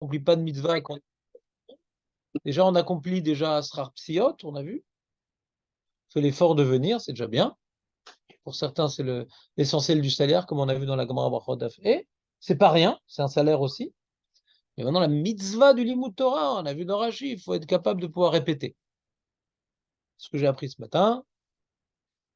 n'accomplit pas de mitzvah. Déjà, on accomplit déjà Asrar Psiot, on a vu. On fait l'effort de venir, c'est déjà bien. Pour certains, c'est l'essentiel du salaire, comme on a vu dans la Gemara Brachot Daf. Et c'est pas rien, c'est un salaire aussi. Et maintenant, la mitzvah du Limud Torah, on a vu dans Rashi, il faut être capable de pouvoir répéter. Ce que j'ai appris ce matin,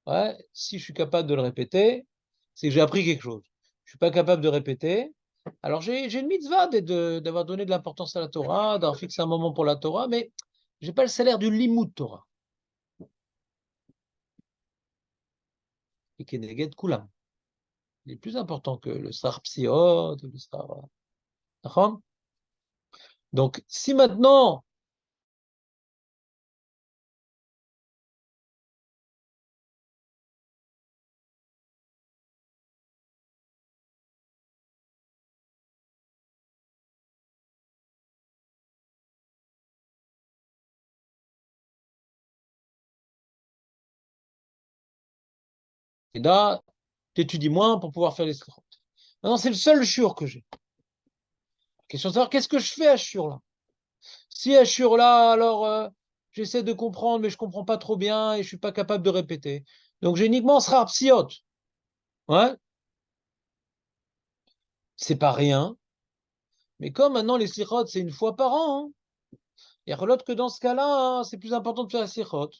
ouais, si je suis capable de le répéter, c'est que j'ai appris quelque chose. Je suis pas capable de répéter. Alors j'ai une mitzvah d'avoir donné de l'importance à la Torah, d'avoir fixé un moment pour la Torah, mais j'ai pas le salaire du Limud Torah. Et Keneged Kulam. Il est plus important que le Sar Psiot, le Sar. D'accord. Donc, si maintenant, et là, tu étudies moins pour pouvoir faire les slichot. Maintenant, c'est le seul shur que j'ai. Question de savoir qu'est-ce que je fais à shur là. Si à shur là, alors j'essaie de comprendre, mais je comprends pas trop bien et je suis pas capable de répéter. Donc, j'ai uniquement Srar Psiot. Ouais, c'est pas rien. Mais comme maintenant les slichot, c'est une fois par an, hein, il y a l'autre que dans ce cas-là, hein, c'est plus important de faire les slichot.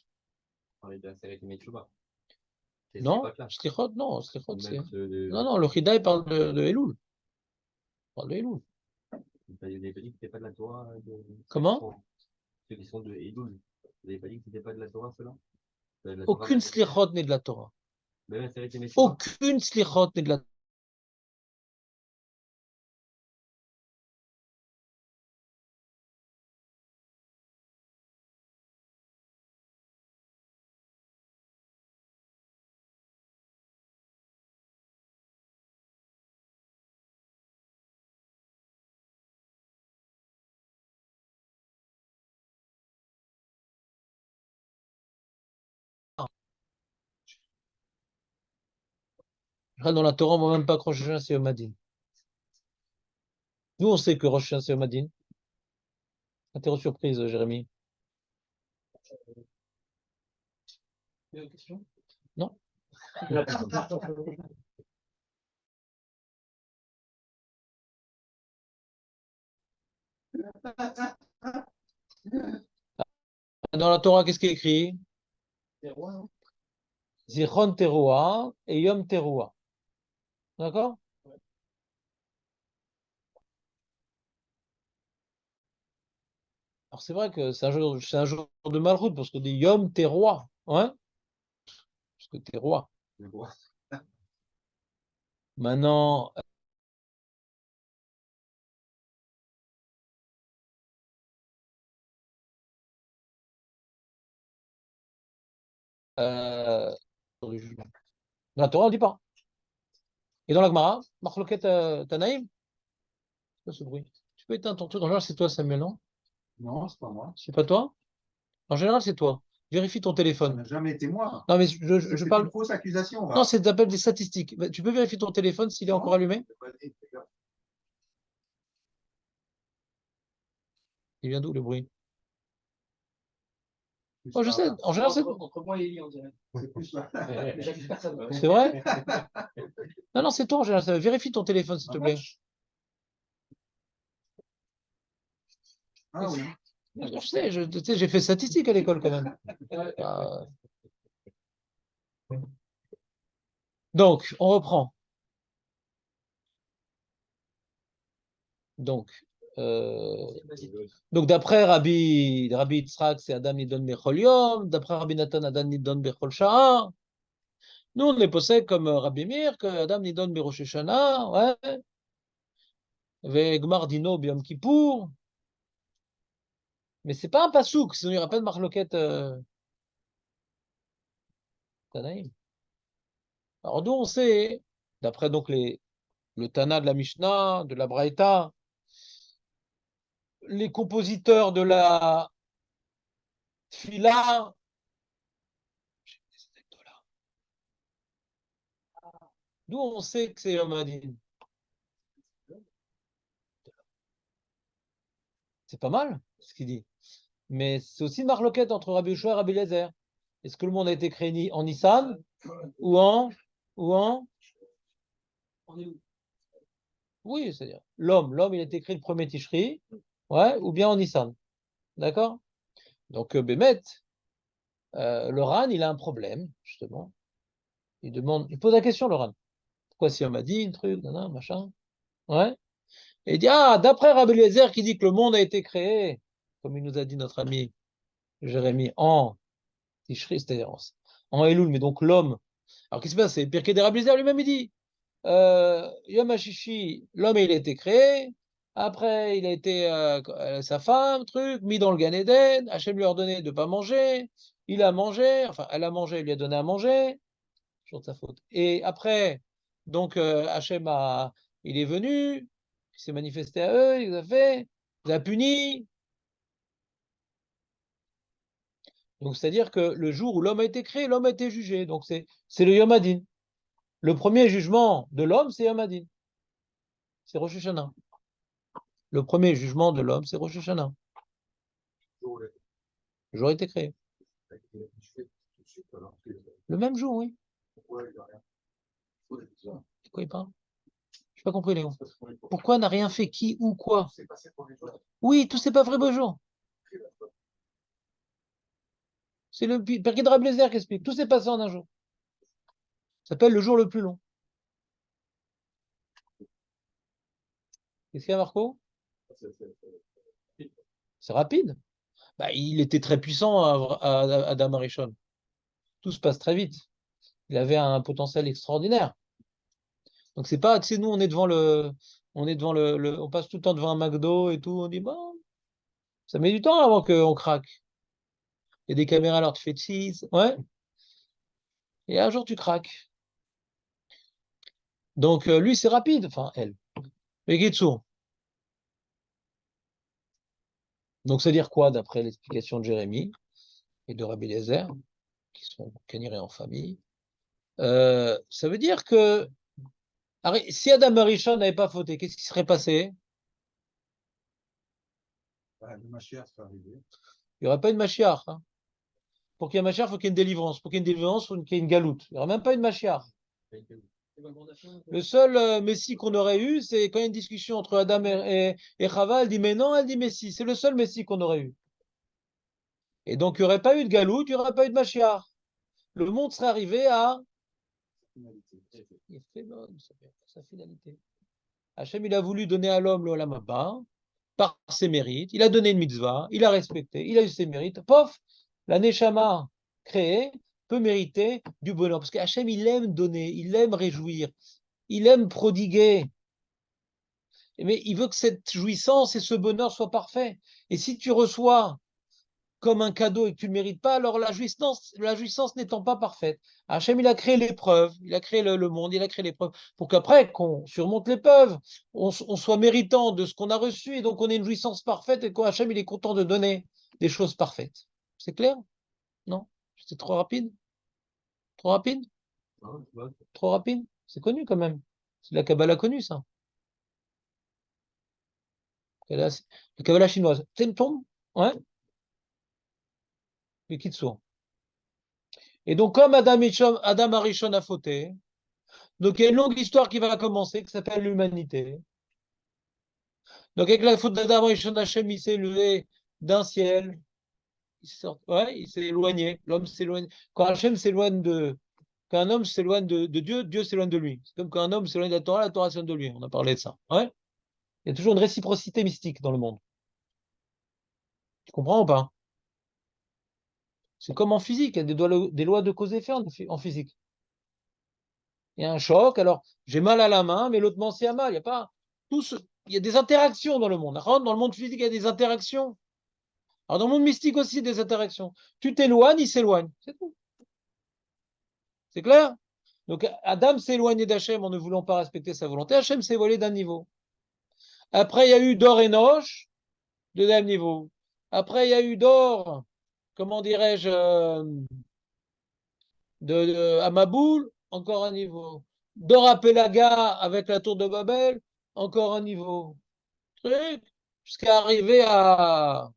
Non, slichot, non, slichot, c'est. Non, non, le Chida, il parle de Elul. Il parle de Elul. Comment? Aucune slichot n'est de la Torah. Aucune slichot n'est de la Torah. Dans la Torah, on ne voit même pas que Rosh Hashanah, c'est Yom Hadin. Nous, on sait que Rosh Hashanah, c'est Yom Hadin. Interro surprise, Jérémy. Non? Dans la Torah, qu'est-ce qui est écrit? Zichron Teruah et Yom Teruah. D'accord? Alors, c'est vrai que c'est un jour de malroute parce qu'on dit Yom Teruah. Ouais? Parce que t'es roi. Maintenant, euh, dans la Torah, on ne dit pas. Et dans la Gemara, Marloket Tanaïm, c'est quoi ce bruit? Tu peux éteindre ton truc. En général, c'est toi, Samuel, non? Non, c'est pas moi. C'est pas toi? En général, c'est toi. Vérifie ton Ça téléphone. n'a jamais été moi. Non, mais je C'est parle. une fausse accusation, Non, va. c'est d'appel des statistiques. Tu peux vérifier ton téléphone s'il est encore Non. allumé? Il vient d'où le bruit? Oh, je sais. En général, c'est. Entre moi et Eli, on dirait. C'est plus là. J'accuse personne. C'est vrai? Non, non, c'est toi en général. Vérifie ton téléphone, s'il te plaît. Ah oui. Je sais, tu sais, j'ai fait statistique à l'école quand même. Donc, on reprend. Donc, euh, donc d'après Rabbi Yitzhak, c'est Adam Nidon Bechol Yom. D'après Rabbi Nathan, Adam Nidon Bechol Sha'ar. Nous, on les possède comme Rabbi Meir, que Adam Nidon Berosh Hashanah, ouais. Vegmar Dino B'Yom Kippour. Mais c'est pas un pasouk, sinon il n'y aura pas de marloquette Tanaïm. Alors, nous, on sait, d'après donc le Tana de la Mishnah, de la Braïta, les compositeurs de la Tfila, d'où on sait que c'est Yom Hadin. C'est pas mal ce qu'il dit. Mais c'est aussi une marloquette entre Rabbi Yoshua et Rabbi Eliezer. Est-ce que le monde a été créé en Nissan ou en On est où? Oui, c'est-à-dire l'homme, il a été créé le premier Tishri, ouais, ou bien en Nissan. D'accord? Donc, Bémet, le Ran, il a un problème, justement. Il pose la question, le Ran. Pourquoi si on m'a dit un truc, nanana, machin? Ouais. Et il dit, ah, d'après Rabbi Eliezer qui dit que le monde a été créé, comme il nous a dit notre ami Jérémie, en Tishri, c'est-à-dire en Elul, mais donc l'homme. Alors, qu'est-ce qui se passe? C'est Pirkei de Rabbi Eliezer lui-même, il dit, Yom HaShishi, l'homme, il a été créé. Après, il a été sa femme, truc, mis dans le Gan Eden. Hachem lui a ordonné de ne pas manger. Il a mangé, enfin, elle a mangé, il lui a donné à manger. Toujours de sa faute. Et après, donc, il est venu, il s'est manifesté à eux, il les a fait, il les a punis. Donc, c'est-à-dire que le jour où l'homme a été créé, l'homme a été jugé. Donc, c'est le Yom Hadin. Le premier jugement de l'homme, c'est Yom Hadin. C'est Rosh Hashanah. Le premier jugement de l'homme, c'est Rosh Hashanah. Le jour a été créé. Le même jour, oui. De quoi il parle? Je n'ai pas compris, Léon. Pourquoi n'a rien fait qui ou quoi? Oui, tout s'est pas vrai beau jour. C'est le Pirkei de Rabbi Eliezer qui explique. Tout s'est passé en un jour. Ça s'appelle le jour le plus long. Qu'est-ce qu'il y a, Marco? C'est rapide. Bah, il était très puissant à Adam Arishon. Tout se passe très vite. Il avait un potentiel extraordinaire. Donc c'est pas, tu sais, nous on est devant on passe tout le temps devant un McDo et tout, on dit bon, ça met du temps avant qu'on craque. Il y a des caméras, alors tu fais cheese, ouais, et un jour tu craques. Donc lui c'est rapide, enfin elle. Mais Getsu. Donc ça veut dire quoi d'après l'explication de Jérémie et de Rabbi Eliezer, qui sont canirés en famille? Ça veut dire que si Adam Arishon n'avait pas fauté, qu'est-ce qui serait passé? Le Mashiach serait arrivé. Il n'y aurait pas une Mashiach. Hein. Pour qu'il y ait un Mashiach, il faut qu'il y ait une délivrance. Pour qu'il y ait une délivrance, il faut qu'il y ait une galoute. Il n'y aura même pas une Mashiach. Le seul Messie qu'on aurait eu, c'est quand il y a une discussion entre Adam et Chava, elle dit mais non, elle dit mais si. C'est le seul Messie qu'on aurait eu. Et donc, il n'y aurait pas eu de galoute, il n'y aurait pas eu de Mashiach. Le monde serait arrivé à sa finalité. Hachem, il a voulu donner à l'homme l'Olam Haba par ses mérites. Il a donné une mitzvah, il a respecté, il a eu ses mérites. Pof, la Neshama créée peut mériter du bonheur. Parce que Hachem, il aime donner, il aime réjouir, il aime prodiguer. Mais il veut que cette jouissance et ce bonheur soient parfaits. Et si tu reçois comme un cadeau et que tu ne le mérites pas, alors la jouissance n'étant pas parfaite. Hachem, il a créé l'épreuve, il a créé le monde, il a créé l'épreuve, pour qu'après qu'on surmonte l'épreuve, on soit méritant de ce qu'on a reçu, et donc on ait une jouissance parfaite, et qu'Hachem, il est content de donner des choses parfaites. C'est clair? Non? C'était trop rapide? Trop rapide? Trop rapide? C'est connu quand même. C'est de la Kabbalah connue, ça. La Kabbalah chinoise. Temtom? Ouais? Les Kitsour. Et donc, comme Adam Arishon a fauté, donc il y a une longue histoire qui va commencer, qui s'appelle l'humanité. Donc avec la faute d'Adam Arishon, Hachem, il s'est élevé d'un ciel, il s'est éloigné, l'homme s'éloigne. Quand quand un homme s'éloigne de Dieu, Dieu s'éloigne de lui. C'est comme quand un homme s'éloigne de la Torah s'éloigne de lui. On a parlé de ça. Ouais. Il y a toujours une réciprocité mystique dans le monde. Tu comprends ou pas? C'est comme en physique, il y a des lois de cause et effet en physique. Il y a un choc, alors j'ai mal à la main, mais l'autre main aussi a mal. Il y a des interactions dans le monde. Dans le monde physique, il y a des interactions. Alors dans le monde mystique aussi, des interactions. Tu t'éloignes, il s'éloigne. C'est tout. C'est clair? Donc Adam s'est éloigné d'Hachem en ne voulant pas respecter sa volonté. Hachem s'est volé d'un niveau. Après, il y a eu Dor et Noch, deuxième niveau. Après, il y a eu Dor, comment dirais-je, de Amaboul, encore un niveau. Dor à Pélaga avec la tour de Babel, encore un niveau. Truc. jusqu'à arriver à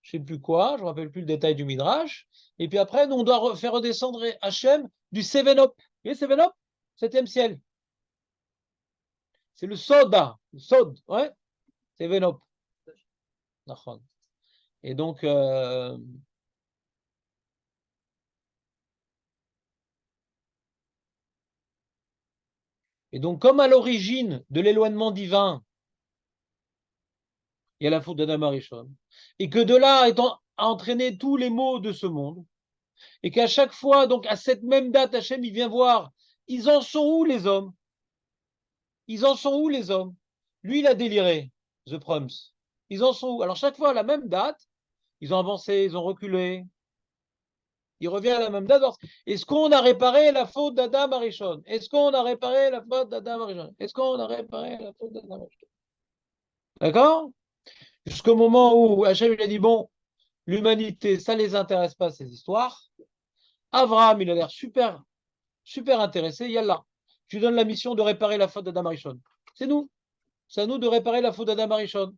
je ne sais plus quoi, je ne me rappelle plus le détail du Midrash. Et puis après, nous, on doit faire redescendre Hachem du Sevenop. Vous voyez Sevenop? Septième ciel. C'est le soda, le sod, ouais, Sevenop. Et donc, comme à l'origine de l'éloignement divin, il y a la faute d'Adam Arishon, et que de là a entraîné tous les maux de ce monde, et qu'à chaque fois, donc à cette même date, Hachem, il vient voir, ils en sont où les hommes? Ils en sont où les hommes? Lui, il a déliré, The Proms. Ils en sont où? Alors chaque fois, à la même date, ils ont avancé, ils ont reculé. Il revient à la même date. Est-ce qu'on a réparé la faute d'Adam Arishon? Est-ce qu'on a réparé la faute d'Adam Arishon? Est-ce qu'on a réparé la faute d'Adam Arishon? D'accord? Jusqu'au moment où Hachem il a dit, bon, l'humanité, ça ne les intéresse pas, ces histoires. Abraham, il a l'air super, super intéressé. Yallah, je lui donne la mission de réparer la faute d'Adam Arishon. C'est nous. C'est à nous de réparer la faute d'Adam Arishon.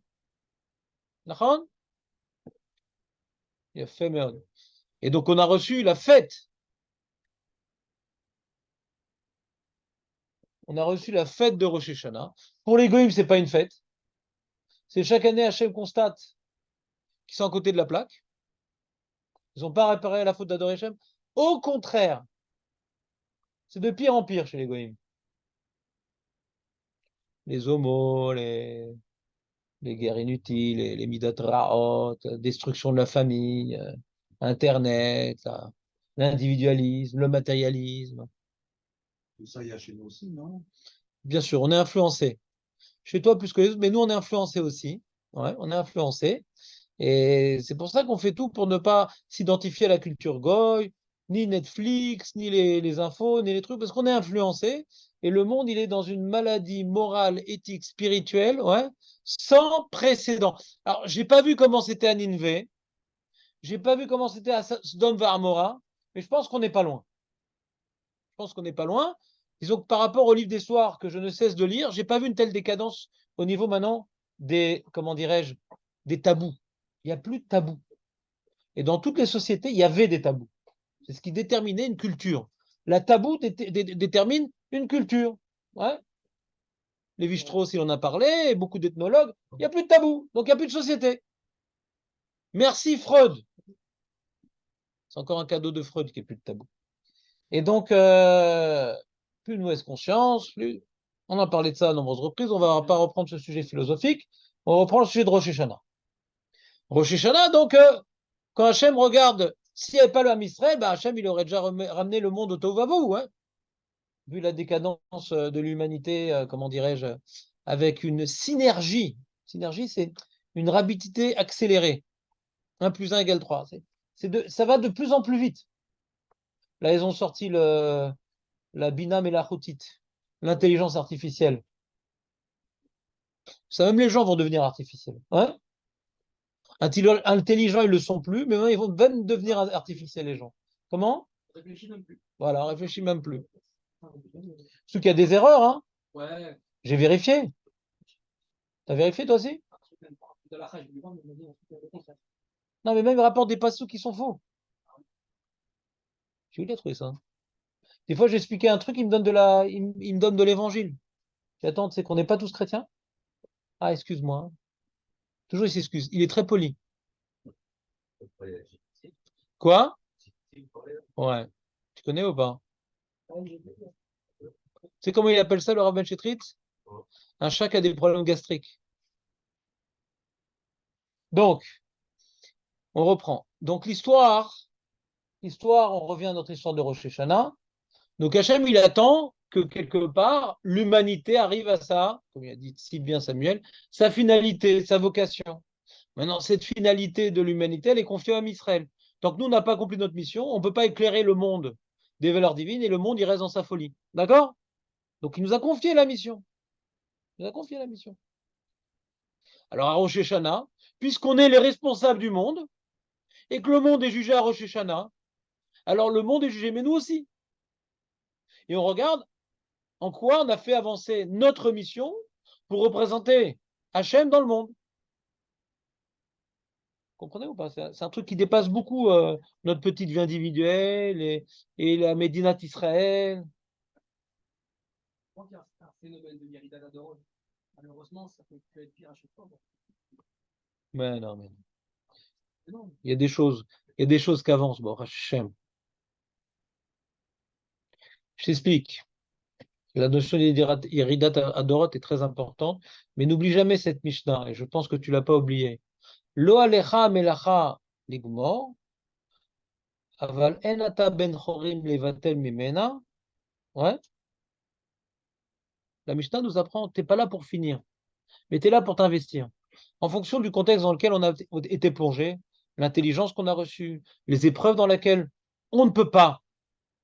D'accord? Il a fait merde. Et donc, on a reçu la fête. On a reçu la fête de Rosh Hashanah. Pour les Goïms, ce n'est pas une fête. C'est chaque année, Hachem constate qu'ils sont à côté de la plaque. Ils n'ont pas réparé la faute d'Adam Arishon. Au contraire, c'est de pire en pire chez les Goïms. Les homos, les guerres inutiles, les midat raot, destruction de la famille, Internet, l'individualisme, le matérialisme. Tout ça, il y a chez nous aussi, non? Bien sûr, on est influencé. Chez toi plus que les autres, mais nous, on est influencé aussi. Ouais, on est influencé. Et c'est pour ça qu'on fait tout pour ne pas s'identifier à la culture goy, ni Netflix, ni les infos, ni les trucs, parce qu'on est influencé. Et le monde, il est dans une maladie morale, éthique, spirituelle, ouais, sans précédent. Alors, j'ai pas vu comment c'était à Nineveh, j'ai pas vu comment c'était à Sodome et Gomorrhe, mais je pense qu'on n'est pas loin. Je pense qu'on n'est pas loin. Disons que par rapport au livre d'histoire que je ne cesse de lire, j'ai pas vu une telle décadence au niveau maintenant des, comment dirais-je, des tabous. Il n'y a plus de tabous. Et dans toutes les sociétés, il y avait des tabous. C'est ce qui déterminait une culture. La tabou détermine une culture. Ouais. Lévi-Strauss, il en a parlé, et beaucoup d'ethnologues. Il n'y a plus de tabou, donc il n'y a plus de société. Merci Freud. C'est encore un cadeau de Freud qu'il n'y ait plus de tabou. Et donc, plus de mauvaise conscience, plus... On a parlé de ça à nombreuses reprises, on ne va pas reprendre ce sujet philosophique, on reprend le sujet de Rosh Hashanah. Rosh Hashanah, donc, quand Hachem regarde, s'il n'y avait pas le Ham Israël, ben Hachem, il aurait déjà ramené le monde au Tohu Vavohu, hein, vu la décadence de l'humanité, comment dirais-je, avec une synergie. Synergie, c'est une rapidité accélérée. 1 plus 1 égale 3. Ça va de plus en plus vite. Là, ils ont sorti la Bina Melachotit, l'intelligence artificielle. Ça, même les gens vont devenir artificiels. Hein? Intelligents, ils ne le sont plus, mais ils vont même devenir artificiels, les gens. Comment? Réfléchis même plus. Voilà, réfléchis même plus. Surtout qu'il y a des erreurs, hein. Ouais. J'ai vérifié. T'as vérifié toi aussi? De la rage, je lui demande, il m'a dit un truc le contraire. Non, mais même ils rapportent des passous qui sont faux. J'ai eu trouvé ça. Des fois, j'expliquais un truc, il me donne il me donne de l'évangile. Attends, tu sais qu'on n'est pas tous chrétiens? Ah, excuse-moi. Toujours, il s'excuse. Il est très poli. Quoi? Ouais. Tu connais ou pas? Tu sais comment il appelle ça, le Rav Ben Chetrit? Un chat qui a des problèmes gastriques. Donc, on reprend. Donc, l'histoire, on revient à notre histoire de Rosh Hashanah. Donc, Hachem, il attend que quelque part, l'humanité arrive à ça, comme il a dit si bien Samuel, sa finalité, sa vocation. Maintenant, cette finalité de l'humanité, elle est confiée à Israël. Tant que nous, on n'a pas accompli notre mission, on ne peut pas éclairer le monde des valeurs divines et le monde, il reste dans sa folie. D'accord? Donc, il nous a confié la mission. Il nous a confié la mission. Alors, à Rosh Hashanah, puisqu'on est les responsables du monde et que le monde est jugé à Rosh Hashanah, alors le monde est jugé, mais nous aussi. Et on regarde en quoi on a fait avancer notre mission pour représenter Hachem dans le monde. Comprenez ou pas? C'est un truc qui dépasse beaucoup notre petite vie individuelle et la Médinat Israël. Je crois qu'il y a un phénomène de Yerida d'Adorod. Malheureusement, ça peut être pire à chaque fois. Bon. Mais non, mais non. Mais non, Il y a des choses qui avancent. Bon, Hachem. Je t'explique. La notion d'Iridat Adorot est très importante, mais n'oublie jamais cette Mishnah, et je pense que tu l'as pas oublié. Lo alecha melacha ligmor, aval en ata ben chorim levatel mimena. Ouais. La Mishnah nous apprend, t'es pas là pour finir, mais tu es là pour t'investir. En fonction du contexte dans lequel on a été plongé, l'intelligence qu'on a reçue, les épreuves dans lesquelles on ne peut pas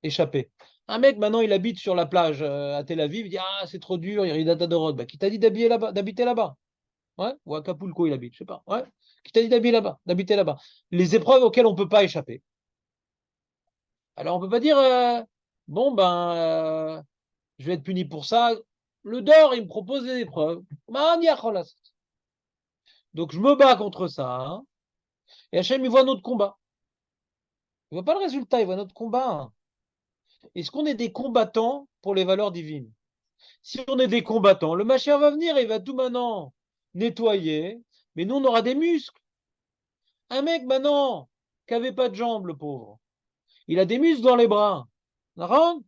échapper. Un mec, maintenant, il habite sur la plage à Tel Aviv, il dit ah, c'est trop dur, Iridat Adorot. Bah, qui t'a dit d'habiter là-bas? Ouais, ou à Acapulco, il habite, je sais pas. Ouais, qui t'a dit d'habiter là-bas? Les épreuves auxquelles on ne peut pas échapper. Alors, on peut pas dire bon, ben, je vais être puni pour ça. Le dehors, il me propose des épreuves. Donc, je me bats contre ça. Hein. Et Hachem, il voit notre combat. Il voit pas le résultat, il voit notre combat. Hein. Est-ce qu'on est des combattants pour les valeurs divines? Si on est des combattants, le Mashiach va venir et il va tout maintenant nettoyer, mais nous, on aura des muscles. Un mec, maintenant, qui n'avait pas de jambes, le pauvre, il a des muscles dans les bras. D'accord.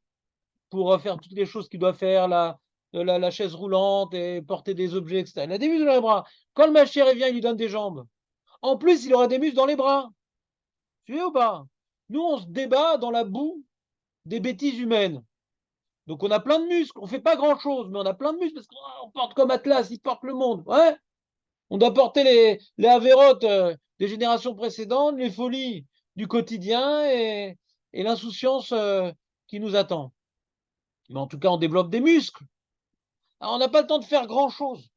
Pour faire toutes les choses qu'il doit faire, la chaise roulante et porter des objets, etc. Il a des muscles dans les bras. Quand le Mashiach vient, il lui donne des jambes. En plus, il aura des muscles dans les bras. Tu es ou pas? Nous, on se débat dans la boue des bêtises humaines. Donc, on a plein de muscles. On ne fait pas grand-chose, mais on a plein de muscles parce qu'on porte comme Atlas, il porte le monde. Ouais. On doit porter les avérotes des générations précédentes, les folies du quotidien et l'insouciance qui nous attend. Mais en tout cas, on développe des muscles. Alors, on n'a pas le temps de faire grand-chose.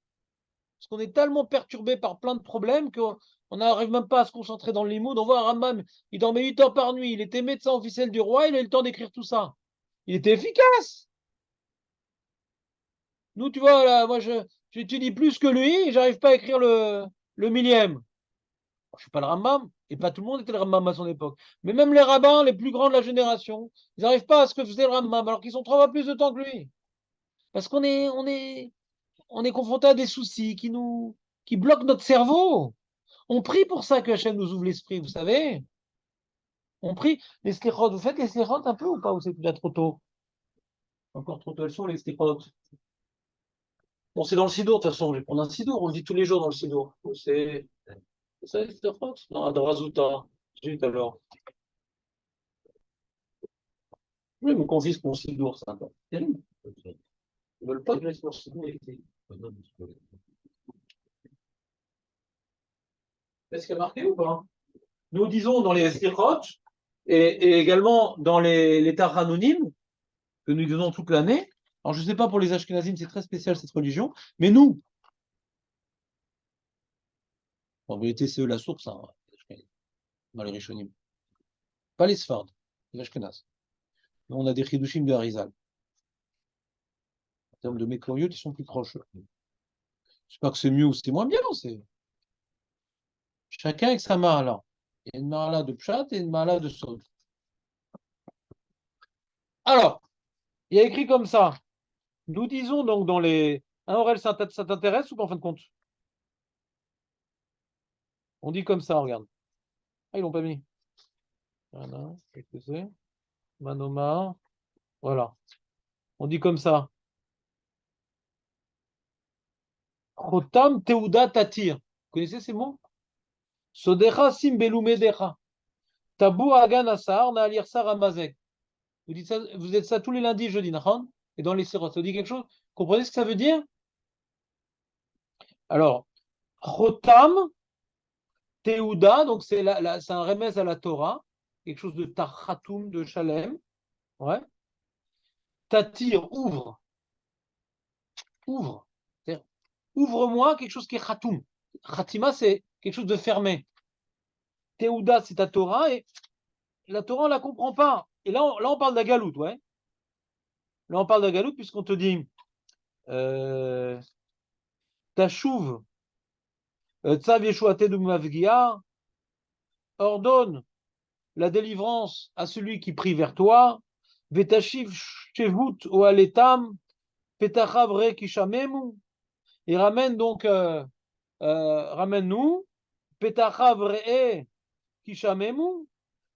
Parce qu'on est tellement perturbé par plein de problèmes qu'on n'arrive même pas à se concentrer dans le limoud. On voit Rambam, il dormait 8 heures par nuit. Il était médecin officiel du roi, il a eu le temps d'écrire tout ça. Il était efficace. Nous, tu vois, là, moi, j'étudie plus que lui et j'arrive pas à écrire le millième. Je ne suis pas le Rambam, et pas tout le monde était le Rambam à son époque. Mais même les rabbins les plus grands de la génération, ils n'arrivent pas à ce que faisait le Rambam, alors qu'ils ont 3 fois plus de temps que lui. Parce qu'on est confronté à des soucis qui bloquent notre cerveau. On prie pour ça que Hachem nous ouvre l'esprit, vous savez. On prie les slichot. Vous faites les slichot un peu ou pas? Ou c'est déjà trop tôt? Encore trop tôt, elles sont les slichot. Bon, c'est dans le Sidour, de toute façon. Je vais prendre un Sidour. On le dit tous les jours dans le Sidour. C'est ça, les slichot? Non, dans Razouta. Zut alors. Oui, ils me confisquent mon Sidour, c'est un peu terrible. Ils veulent pas que je laisse mon Sidour. Est-ce qu'il y a marqué ou pas? Nous disons dans les slichot et également dans les Taranonim, que nous disons toute l'année. Alors, je ne sais pas pour les Ashkenazim, c'est très spécial cette religion, mais nous, en vérité, c'est eux la source, hein, dans les Rishonim. Pas les Sfards, les Ashkenaz. Nous, on a des Chidushim de Harizal. En termes de Mekloriot, ils sont plus proches. C'est pas que c'est mieux ou c'est moins bien, c'est chacun avec sa mahala. Il y a une mahala de Pshat et une mahala de Sod. Alors, il y a écrit comme ça. Nous disons donc dans les. Un Aurel, ça t'intéresse ou pas en fin de compte? On dit comme ça, regarde. Ah, ils l'ont pas mis. Voilà, qu'est-ce que c'est? Manoma. Voilà. On dit comme ça. Chotam Teuda Tatir. Vous connaissez ces mots? Sodecha Simbelumedecha. Tabou Agan Asar Naalir Saramazek. Vous dites ça, vous êtes ça tous les lundis, jeudi, Nahon? Et dans les sérotes, ça vous dit quelque chose? Comprenez ce que ça veut dire? Alors, Chotam Teuda, donc c'est un remèze à la Torah, quelque chose de Tachatum, de Shalem. Ouais. Tatir, ouvre. Ouvre. Ouvre-moi quelque chose qui est Khatoum. Khatima, c'est quelque chose de fermé. Teuda, c'est ta Torah, et la Torah, on ne la comprend pas. Et là, on parle de la galoute, ouais. Là, on parle de la galoute puisqu'on te dit Tachouv, Tsav Yeshuatedu Mavgia, ordonne la délivrance à celui qui prie vers toi. Vetashiv shevut oaletam petachav re kishamemu. Et ramène donc, ramène-nous. Petachav re kishamemu.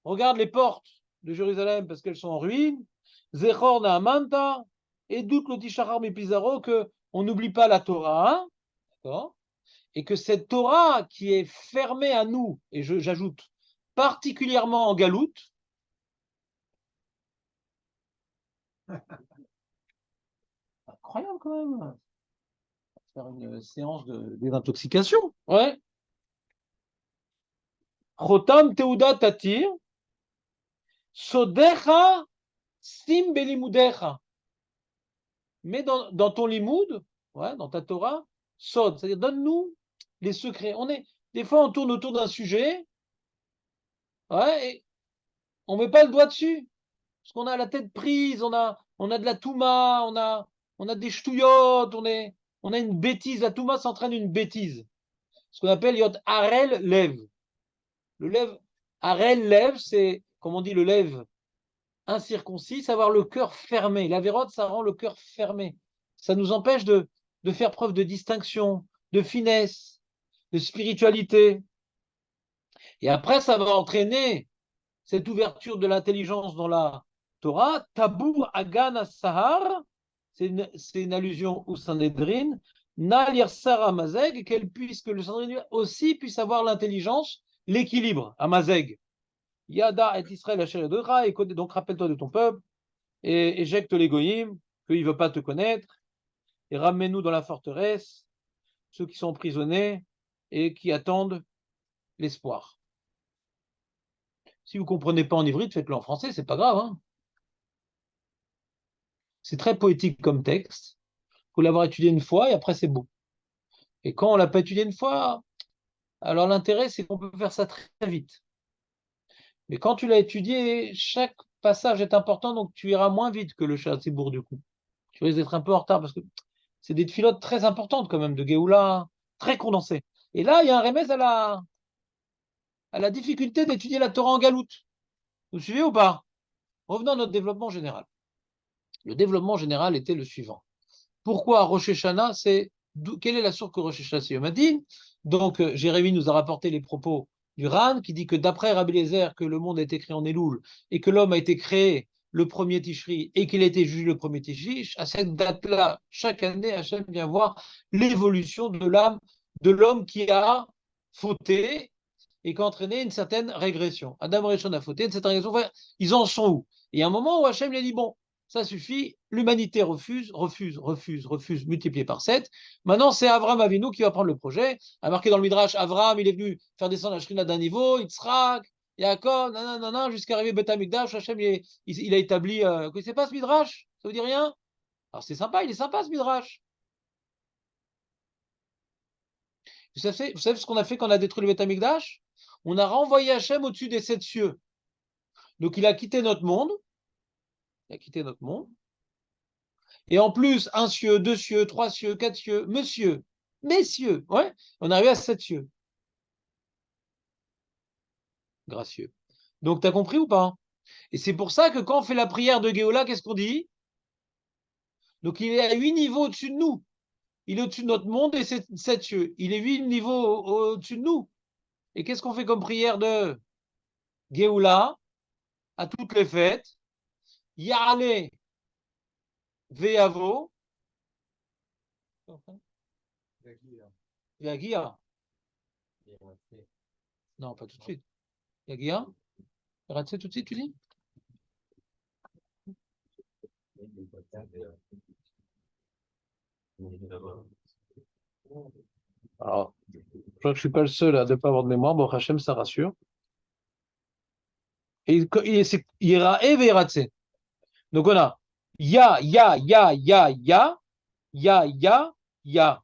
Regarde les portes de Jérusalem parce qu'elles sont en ruine. Zechor naamanta. Et doute le tishachar mipizaro que on n'oublie pas la Torah. Hein, d'accord, et que cette Torah qui est fermée à nous, et j'ajoute particulièrement en galoute, incroyable quand même, faire une séance de désintoxication, ouais. Chotam Teuda Tatir, Sodecha Sim Belimudecha. Mais dans ton limoud, ouais, dans ta Torah, Sod, c'est-à-dire donne-nous les secrets. Des fois, on tourne autour d'un sujet, ouais, et on ne met pas le doigt dessus. Parce qu'on a la tête prise, on a de la touma, on a des ch'touillottes, on a une bêtise. La touma s'entraîne une bêtise. Ce qu'on appelle yot harel lève. Le lève, harel lève, c'est, comme on dit, le lève incirconcis, c'est avoir le cœur fermé. La vérote, ça rend le cœur fermé. Ça nous empêche de faire preuve de distinction, de finesse, de spiritualité. Et après, ça va entraîner cette ouverture de l'intelligence dans la Torah. Tabou Agan Sahar, c'est une allusion au Sanhedrin. Nalir Sarah Mazeg, que le Sanhedrin aussi puisse avoir l'intelligence, l'équilibre, à Mazeg. Yada et Israël Asheredora, et donc rappelle-toi de ton peuple, et éjecte les goyim, qu'il ne veut pas te connaître, et ramène-nous dans la forteresse, ceux qui sont emprisonnés et qui attendent l'espoir. Si vous ne comprenez pas en hybride, faites-le en français, c'est pas grave. Hein, c'est très poétique comme texte. Il faut l'avoir étudié une fois et après c'est beau. Et quand on ne l'a pas étudié une fois, alors l'intérêt c'est qu'on peut faire ça très, très vite. Mais quand tu l'as étudié, chaque passage est important, donc tu iras moins vite que le Chassibourg du coup. Tu risques d'être un peu en retard parce que c'est des filotes très importantes quand même, de Géoula, très condensées. Et là, il y a un remède à la difficulté d'étudier la Torah en galoute. Vous suivez ou pas? Revenons à notre développement général. Le développement général était le suivant. Pourquoi Rosh Hashanah, quelle est la source que Rosh Hashanah c'est Yom Hadin? Donc Jérémie nous a rapporté les propos du Ran qui dit que d'après Rabbi Eliezer que le monde a été créé en Elul et que l'homme a été créé le premier Tishri et qu'il a été jugé le premier Tishri, à cette date-là, chaque année, Hachem vient voir l'évolution de l'âme de l'homme qui a fauté et qui a entraîné une certaine régression. Adam Rishon a fauté, une certaine régression. Enfin, ils en sont où? Et il y a un moment où Hachem lui a dit, bon, ça suffit, l'humanité refuse, multiplié par 7. Maintenant, c'est Avram Avinu qui va prendre le projet. A marqué dans le Midrash, Avram, il est venu faire descendre la Shrina d'un niveau, Yitzhak, Yaakov, nanana, jusqu'à arriver Beth Amikdash, Hachem, il a établi... Vous connaissez pas ce Midrash? Ça vous dit rien? Alors c'est sympa, il est sympa ce Midrash. Vous savez ce qu'on a fait quand on a détruit le Beth Amikdash? On a renvoyé Hachem au-dessus des 7 cieux. Donc il a quitté notre monde. Il a quitté notre monde. Et en plus, un cieux, deux cieux, trois cieux, quatre cieux, messieurs, ouais, on est arrivé à 7 cieux. Gracieux. Donc, tu as compris ou pas? Et c'est pour ça que quand on fait la prière de Géola, qu'est-ce qu'on dit? Donc, il est à 8 niveaux au-dessus de nous. Il est au-dessus de notre monde et c'est 7 cieux. Il est 8 niveaux au-dessus de nous. Et qu'est-ce qu'on fait comme prière de Géoula à toutes les fêtes? Ya'ale ve'avo. Yagia. Non, pas tout de suite. Yagia. Ratsé tout de suite, tu dis? Alors, je crois que je ne suis pas le seul à ne pas avoir de mémoire. Bon, Hachem, ça rassure. Et c'est Ira et Veratse. Donc on a Ya, Ya, Ya, Ya, Ya, Ya, Ya, Ya.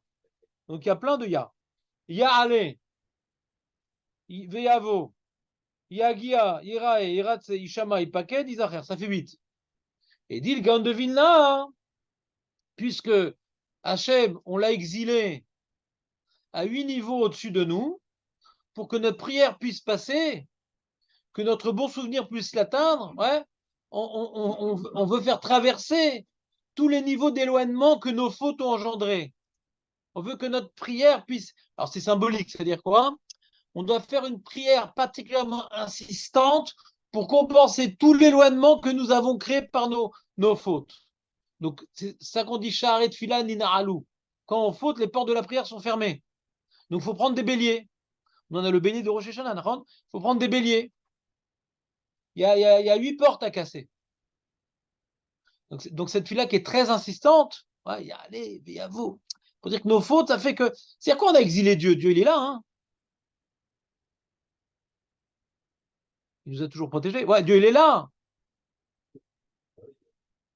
Donc il y a plein de Ya. Ya Ale, Veavo, Yagia, Irae, Iratse, Ishama, Ipaked, Izacher. Ça fait 8. Et dit le Gaon de Vilna, puisque Hachem, on l'a exilé à 8 niveaux au-dessus de nous, pour que notre prière puisse passer, que notre bon souvenir puisse l'atteindre, ouais, on veut faire traverser tous les niveaux d'éloignement que nos fautes ont engendrés. On veut que notre prière puisse... Alors c'est symbolique, c'est-à-dire quoi? On doit faire une prière particulièrement insistante pour compenser tout l'éloignement que nous avons créé par nos fautes. Donc c'est ça qu'on dit Sha'aret Tfilah Nina Alou. Quand on faute, les portes de la prière sont fermées. Donc il faut prendre des béliers. On en a le bélier de Rosh Hashanah. Il faut prendre des béliers. Il y a 8 portes à casser. Donc cette fille-là qui est très insistante, ouais, allez, il y a vous. Faut dire que nos fautes, ça fait que. C'est-à-dire qu'on a exilé Dieu. Dieu, il est là. Hein. Il nous a toujours protégés. Ouais, Dieu, il est là.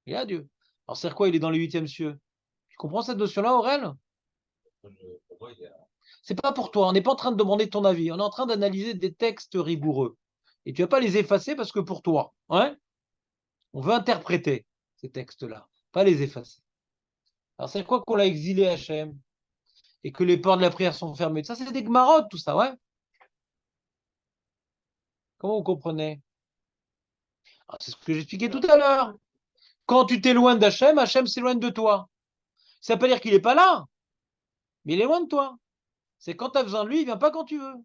Il est là, Dieu. Alors, c'est quoi? Il est dans les 8e cieux. Tu comprends cette notion-là, Aurel? C'est pas pour toi. On n'est pas en train de demander ton avis. On est en train d'analyser des textes rigoureux. Et tu vas pas les effacer parce que pour toi. Ouais. On veut interpréter ces textes-là, pas les effacer. Alors, c'est quoi qu'on l'a exilé Hachem et que les portes de la prière sont fermées? Ça, c'est des gmarottes, tout ça, ouais. Comment vous comprenez? C'est ce que j'expliquais tout à l'heure. Quand tu t'éloignes d'Hachem, Hachem s'éloigne de toi. Ça ne veut pas dire qu'il n'est pas là, mais il est loin de toi. C'est quand tu as besoin de lui, il ne vient pas quand tu veux.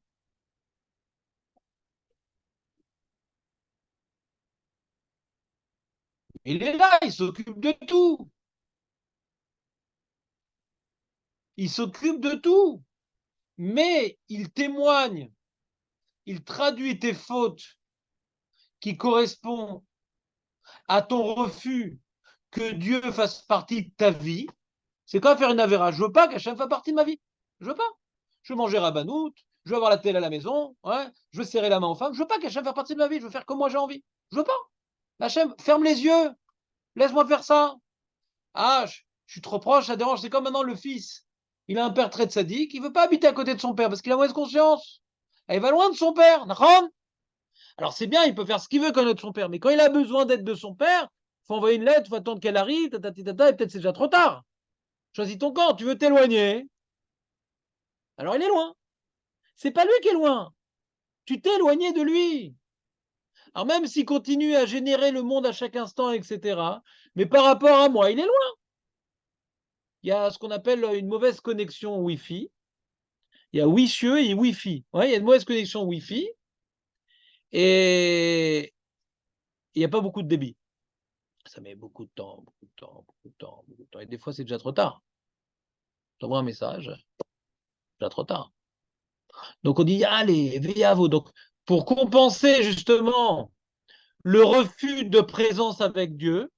Il est là, il s'occupe de tout. Il s'occupe de tout. Mais il témoigne, il traduit tes fautes qui correspondent à ton refus que Dieu fasse partie de ta vie. C'est comme faire une avéra. Je veux pas qu'Hachem fasse partie de ma vie. Je veux pas. Je veux manger rabanout, je veux avoir la télé à la maison, ouais, je veux serrer la main aux femmes. Je veux pas qu'Hachem fasse partie de ma vie. Je veux faire comme moi j'ai envie. Je veux pas. Hachem, ferme les yeux. Laisse-moi faire ça. Ah, je suis trop proche, ça dérange. C'est comme maintenant le fils. Il a un père très sadique, il veut pas habiter à côté de son père parce qu'il a mauvaise conscience. Il va loin de son père. Alors c'est bien, il peut faire ce qu'il veut connaître son père, mais quand il a besoin d'aide de son père, il faut envoyer une lettre, il faut attendre qu'elle arrive, et peut-être c'est déjà trop tard. Choisis ton camp, tu veux t'éloigner, alors il est loin. C'est pas lui qui est loin. Tu t'es éloigné de lui. Alors même s'il continue à générer le monde à chaque instant, etc., mais par rapport à moi, il est loin. Il y a ce qu'on appelle une mauvaise connexion Wi-Fi. Il y a Wi-Fi et Wi-Fi. Ouais, il y a une mauvaise connexion Wi-Fi et il n'y a pas beaucoup de débit. Ça met beaucoup de temps, beaucoup de temps, beaucoup de temps, beaucoup de temps. Et des fois, c'est déjà trop tard. Tu envoies un message, déjà trop tard. Donc on dit, allez, veillez à vous. Donc pour compenser justement le refus de présence avec Dieu,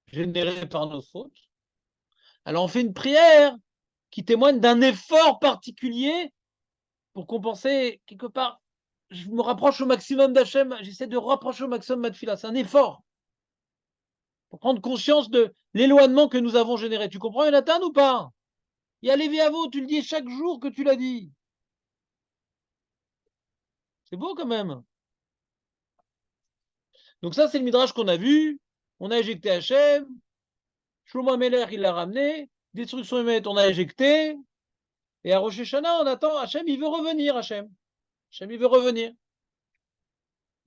généré par nos fautes, alors on fait une prière qui témoigne d'un effort particulier pour compenser quelque part. Je me rapproche au maximum d'Hachem, j'essaie de rapprocher au maximum ma tefila. C'est un effort pour prendre conscience de l'éloignement que nous avons généré. Tu comprends, Jonathan, ou pas? Il y a levé à vous, tu le dis chaque jour que tu l'as dit. C'est beau quand même. Donc ça, c'est le midrash qu'on a vu. On a éjecté Hachem. Shlomo Ameler, il l'a ramené. Destruction humaine, on a éjecté. Et à Rosh Hashanah, on attend. Hachem, il veut revenir, Hachem. Hachem, il veut revenir.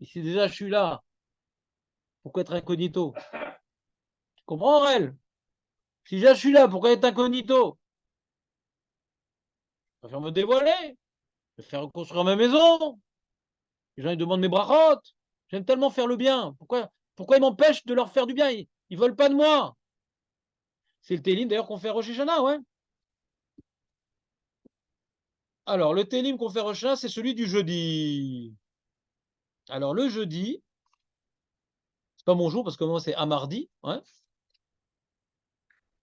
Et si déjà je suis là, pourquoi être incognito? Tu comprends, Aurel? Si déjà je suis là, pourquoi être incognito? Je préfère me dévoiler. Je vais faire reconstruire ma maison. Les gens, ils demandent mes brachot. J'aime tellement faire le bien. Pourquoi ils m'empêchent de leur faire du bien? Ils ne veulent pas de moi. C'est le Télim d'ailleurs qu'on fait à Rosh Hashanah, ouais. Alors, le Télim qu'on fait à Rosh Hashanah, c'est celui du jeudi. Alors, le jeudi, c'est pas mon jour parce que moi, c'est à mardi, ouais.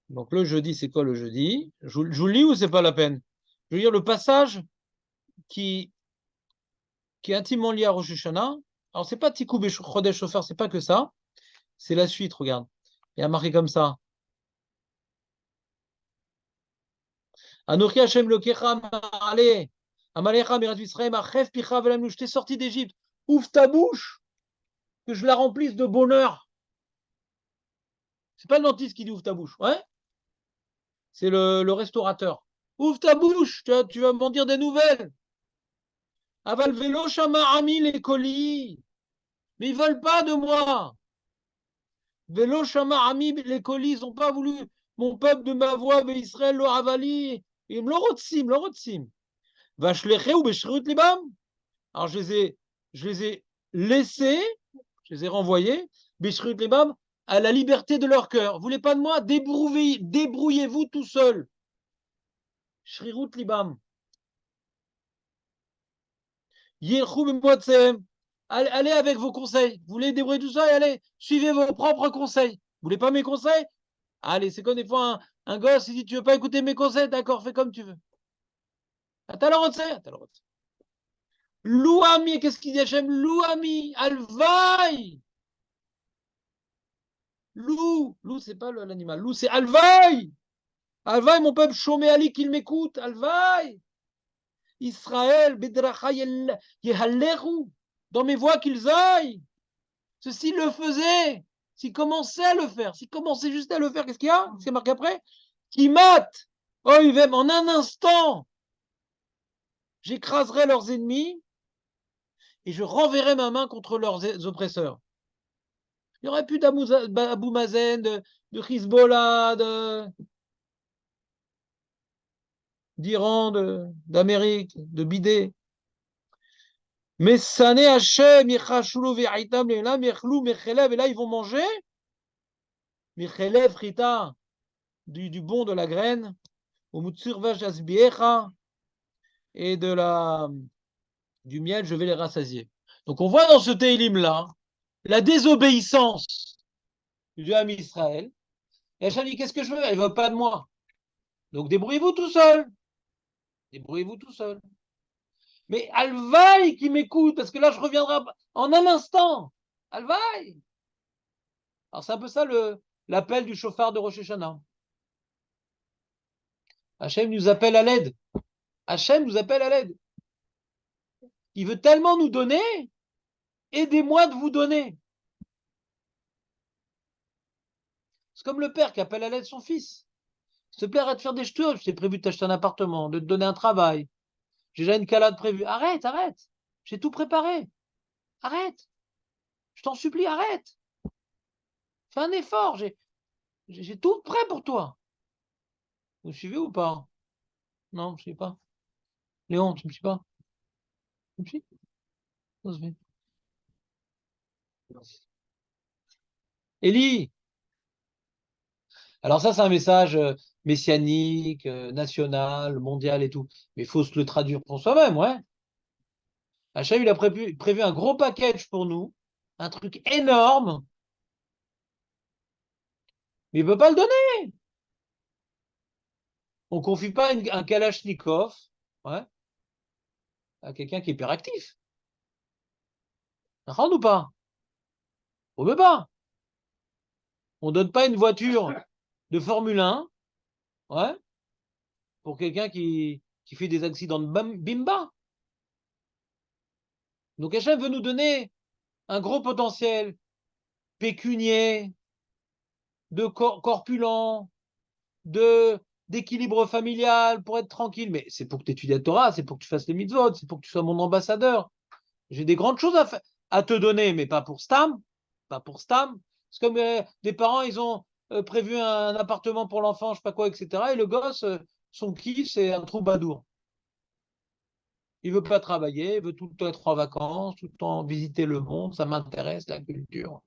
Donc, le jeudi, c'est quoi le jeudi? Je vous le lis ou c'est pas la peine? Je veux dire le passage qui est intimement lié à Rosh Hashanah. Alors, c'est pas Tikou Chodesh Shofar, c'est pas que ça. C'est la suite, regarde. Il y a marqué comme ça. Anochi Hashem Lokecha Ma'ale, Amalecha Mirat Yisrael, Achef Picha Velamnu, je t'ai sorti d'Égypte. Ouvre ta bouche, que je la remplisse de bonheur. C'est pas le dentiste qui dit ouvre ta bouche, ouais? C'est le restaurateur. Ouvre ta bouche, tu vas m'en dire des nouvelles. Aval velo shama ami les colis. Mais ils veulent pas de moi. Velo shama ami les colis, ils n'ont pas voulu mon peuple de ma voix, Israël lo avali. Ils me le rotsim. Vachleché ou beshrut libam. Alors je les ai laissés, je les ai renvoyés, beshrut libam, à la liberté de leur cœur. Vous voulez pas de moi? Débrouillez-vous tout seul. Shrirut libam. Allez avec vos conseils. Vous voulez débrouiller tout ça et allez, suivez vos propres conseils. Vous voulez pas mes conseils? Allez, c'est comme des fois un gosse, il dit tu veux pas écouter mes conseils? D'accord, fais comme tu veux. Louami, qu'est-ce qu'il dit Hachem? Louami, Alvaï. Lou, c'est pas l'animal. Lou, c'est Alvaï. Alvaï, mon peuple, Shomé Ali, qu'il m'écoute. Alvaï. Israël, Bedracha Yehalleru. Dans mes voies qu'ils aillent. Ceci le faisait. S'ils commençaient à le faire, s'ils commençaient juste à le faire, qu'est-ce qu'il y a? C'est marqué après? Qui mate. Oh, il va en un instant. J'écraserai leurs ennemis et je renverrai ma main contre leurs oppresseurs. Il n'y aurait plus d'Abou Mazen, de Hezbollah, d'Iran, d'Amérique, de Bidé. Mais Sané Hachem, Yechashulu Ve'aitam Le'elam, Yechlou Mechelev, et là ils vont manger. Mechelev Rita, du bon de la graine, au Mutsurvaj Asbiecha, et du miel, je vais les rassasier. Donc on voit dans ce Teilim-là la désobéissance du Ham Israël. Et Hachem dit, qu'est-ce que je veux? Elle ne veut pas de moi. Donc débrouillez-vous tout seul. Débrouillez-vous tout seul. Mais Alvaï qui m'écoute, parce que là je reviendrai en un instant. Alvaï. Alors c'est un peu ça l'appel du chauffard de Rosh Hashanah. Hachem nous appelle à l'aide. Hachem nous appelle à l'aide. Il veut tellement nous donner, aidez-moi de vous donner. C'est comme le père qui appelle à l'aide son fils. S'il te plaît, arrête de faire des ch'tures, j'ai prévu de t'acheter un appartement, de te donner un travail. J'ai déjà une calade prévue. Arrête. J'ai tout préparé. Arrête. Je t'en supplie, arrête. Fais un effort. J'ai tout prêt pour toi. Vous me suivez ou pas? Non, je ne suis pas. Léon, tu me suis pas? Tu me suis? Ça se fait. Élie. Alors ça, c'est un message messianique, national, mondial et tout. Mais il faut se le traduire pour soi-même, ouais. Hachem, il a prévu un gros package pour nous, un truc énorme, mais il ne peut pas le donner. On ne confie pas un Kalachnikov, ouais, à quelqu'un qui est hyperactif. D'accord ou pas? On ne veut pas. On ne donne pas une voiture de Formule 1, ouais, pour quelqu'un qui fait des accidents de bimba. Donc Hachem veut nous donner un gros potentiel pécunier, de corpulent, d'équilibre familial pour être tranquille. Mais c'est pour que tu étudies la Torah, c'est pour que tu fasses les mitzvot, c'est pour que tu sois mon ambassadeur. J'ai des grandes choses à te donner, mais pas pour Stam. Pas pour Stam. C'est comme des parents, ils ont prévu un appartement pour l'enfant, je sais pas quoi, etc. Et le gosse, son kiff, c'est un troubadour. Il veut pas travailler, il veut tout le temps être en vacances, tout le temps visiter le monde, ça m'intéresse, la culture.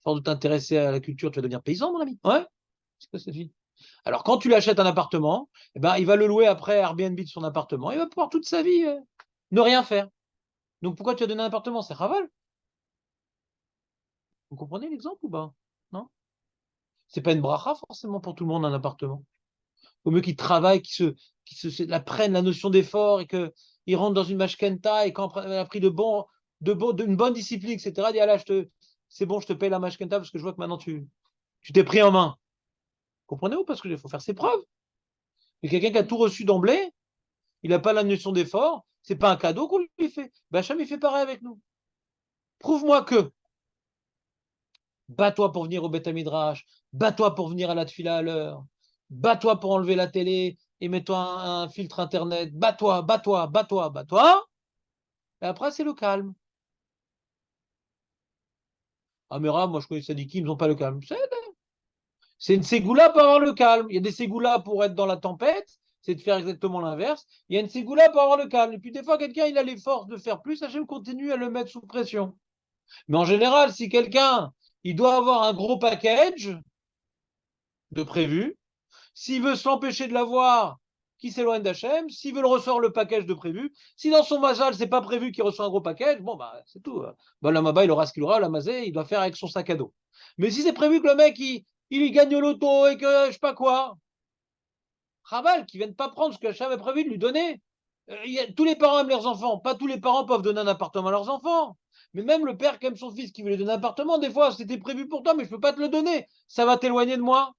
Force de t'intéresser à la culture, tu vas devenir paysan, mon ami. Ouais, c'est quoi cette vie? Alors, quand tu l'achètes un appartement, eh ben, il va le louer après Airbnb de son appartement. Il va pouvoir toute sa vie ne rien faire. Donc, pourquoi tu as donné un appartement? C'est raval. Vous comprenez l'exemple ou pas? Non? C'est pas une bracha forcément pour tout le monde un appartement. Au mieux qu'ils travaillent, qu'ils prennent la notion d'effort et qu'ils rentrent dans une mashkenta et quand on a pris d'une bonne discipline, etc., dit, ah là, c'est bon, je te paye la mashkenta parce que je vois que maintenant tu t'es pris en main. Comprenez-vous? Parce qu'il faut faire ses preuves. Et quelqu'un qui a tout reçu d'emblée, il n'a pas la notion d'effort, c'est pas un cadeau qu'on lui fait. Bacham, il fait pareil avec nous. Prouve-moi que. Bats-toi pour venir au Beth Midrash, bats-toi pour venir à la Tfila à l'heure, bats-toi pour enlever la télé et mets-toi un filtre internet, bats-toi, bats-toi, bats-toi, bats-toi, et après c'est le calme. Ah mais Rav, moi je connais des sadikim, ils n'ont pas le calme. C'est une ségoula pour avoir le calme. Il y a des ségoulas pour être dans la tempête, c'est de faire exactement l'inverse. Il y a une ségoula pour avoir le calme. Et puis des fois, quelqu'un, il a les forces de faire plus, Hachem continue à le mettre sous pression. Mais en général, si quelqu'un, il doit avoir un gros package de prévu, s'il veut s'empêcher de l'avoir, qui s'éloigne d'Hachem, s'il veut le recevoir le package de prévu, si dans son mazal, c'est pas prévu qu'il reçoit un gros package, bon, bah, c'est tout. Bah, la Maba, il aura ce qu'il aura, la Mazé, il doit faire avec son sac à dos. Mais si c'est prévu que le mec, il gagne au loto et que je sais pas quoi, Raval, qui viennent pas prendre ce que Hachem avait prévu de lui donner. Tous les parents aiment leurs enfants. Pas tous les parents peuvent donner un appartement à leurs enfants. Mais même le père qui aime son fils, qui veut lui donner un appartement, des fois, c'était prévu pour toi, mais je peux pas te le donner. Ça va t'éloigner de moi.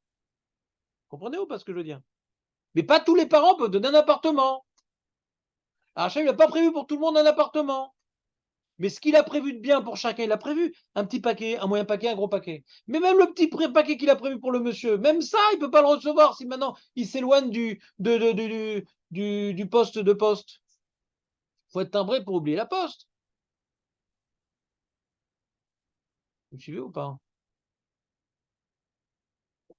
Comprenez ou pas ce que je veux dire? Mais pas tous les parents peuvent donner un appartement. Alors, Hachem n'a pas prévu pour tout le monde un appartement. Mais ce qu'il a prévu de bien pour chacun, il a prévu un petit paquet, un moyen paquet, un gros paquet. Mais même le petit paquet qu'il a prévu pour le monsieur, même ça, il ne peut pas le recevoir si maintenant il s'éloigne du poste de poste. Il faut être timbré pour oublier la poste. Vous suivez ou pas?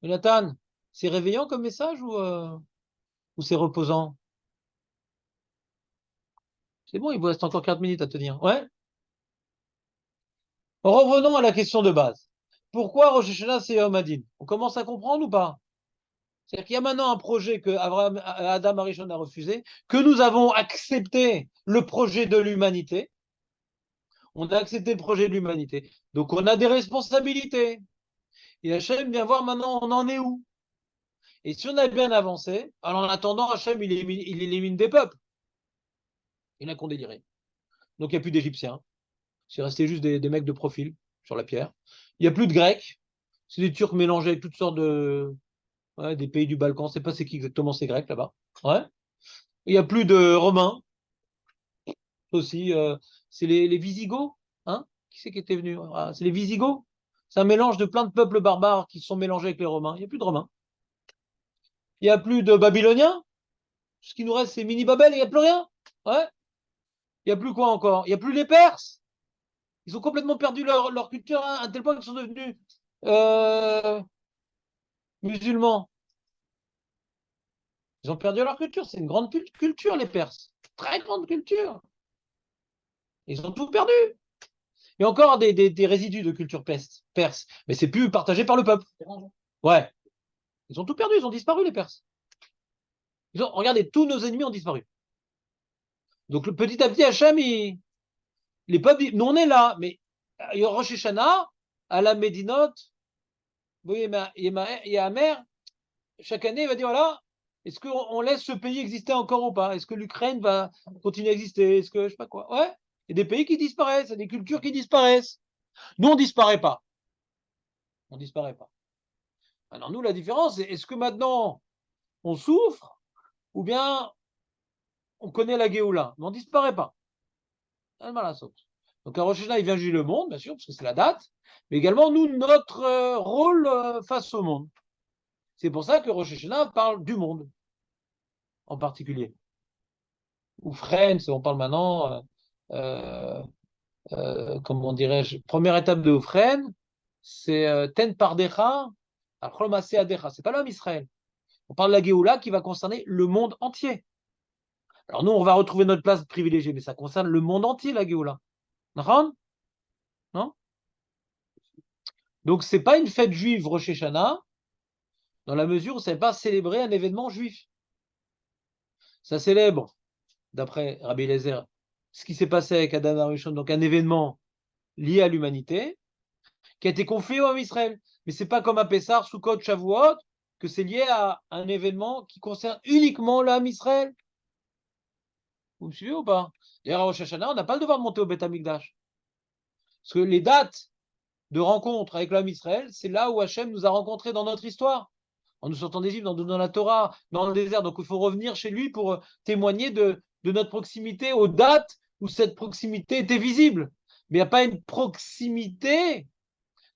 Jonathan, c'est réveillant comme message ou c'est reposant? C'est bon, il vous reste encore 4 minutes à tenir. Ouais? Revenons à la question de base. Pourquoi Rosh Hashanah c'est Yom Hadin? On commence à comprendre ou pas? C'est-à-dire qu'il y a maintenant un projet que Adam Arishon a refusé, que nous avons accepté le projet de l'humanité. On a accepté le projet de l'humanité. Donc on a des responsabilités. Et Hachem vient voir maintenant on en est où. Et si on a bien avancé, alors en attendant, Hachem il élimine des peuples. Il y en a qui ont déliré. Donc il n'y a plus d'Égyptiens. C'est resté juste des mecs de profil sur la pierre. Il n'y a plus de Grecs. C'est des Turcs mélangés avec toutes sortes des pays du Balkan. C'est pas c'est qui exactement ces Grecs là-bas. Ouais. Il n'y a plus de Romains aussi. C'est les Visigoths. Hein? Qui c'est qui était venu? Ah, c'est les Visigoths. C'est un mélange de plein de peuples barbares qui se sont mélangés avec les Romains. Il n'y a plus de Romains. Il n'y a plus de Babyloniens. Ce qui nous reste, c'est Mini-Babel. Il n'y a plus rien. Ouais. Il n'y a plus quoi encore? Il n'y a plus les Perses. Ils ont complètement perdu leur culture, hein, à tel point qu'ils sont devenus euh, musulmans. Ils ont perdu leur culture. C'est une grande culture, les Perses. Très grande culture. Ils ont tout perdu. Il y a encore des résidus de culture perse, mais c'est plus partagé par le peuple. Ouais. Ils ont tout perdu, ils ont disparu, les Perses. Regardez, tous nos ennemis ont disparu. Donc, petit à petit, Hachem, les peuples, nous, on est là, mais Rosh Hashanah, à la Médinote, vous voyez, il y a un maire, chaque année, il va dire, voilà, est-ce qu'on laisse ce pays exister encore ou pas? Est-ce que l'Ukraine va continuer à exister? Est-ce que, je sais pas quoi. Ouais, il y a des pays qui disparaissent, il y a des cultures qui disparaissent. Nous, on disparaît pas. On disparaît pas. Alors, nous, la différence, c'est est-ce que maintenant, on souffre ou bien on connaît la Géoula? Mais on disparaît pas. Donc, à Rosh Hashanah, il vient juger le monde, bien sûr, parce que c'est la date, mais également, nous, notre rôle face au monde. C'est pour ça que Rosh Hashanah parle du monde, en particulier. Ou Friends, on parle maintenant, comment dirais-je, première étape de Oufren, c'est Ten Pardecha, Achlomase Adecha. C'est pas l'homme Israël. On parle de la Géoula qui va concerner le monde entier. Alors nous, on va retrouver notre place privilégiée, mais ça concerne le monde entier, la Géoula. Non? Donc, c'est pas une fête juive Rosh Hashanah, dans la mesure où ça n'est pas célébrer un événement juif. Ça célèbre, d'après Rabbi Eliezer, ce qui s'est passé avec Adam Arishon, donc un événement lié à l'humanité, qui a été confié au homme Israël. Mais c'est pas comme à Pessah, Sukkot, Shavuot, que c'est lié à un événement qui concerne uniquement l'homme Israël. Vous me suivez ou pas? D'ailleurs, à Rosh Hashanah, on n'a pas le devoir de monter au Beth Amikdash. Parce que les dates de rencontre avec l'homme Israël, c'est là où Hachem nous a rencontrés dans notre histoire. En nous sortant d'Égypte, en nous donnant la Torah, dans le désert. Donc il faut revenir chez lui pour témoigner de notre proximité aux dates où cette proximité était visible. Mais il n'y a pas une proximité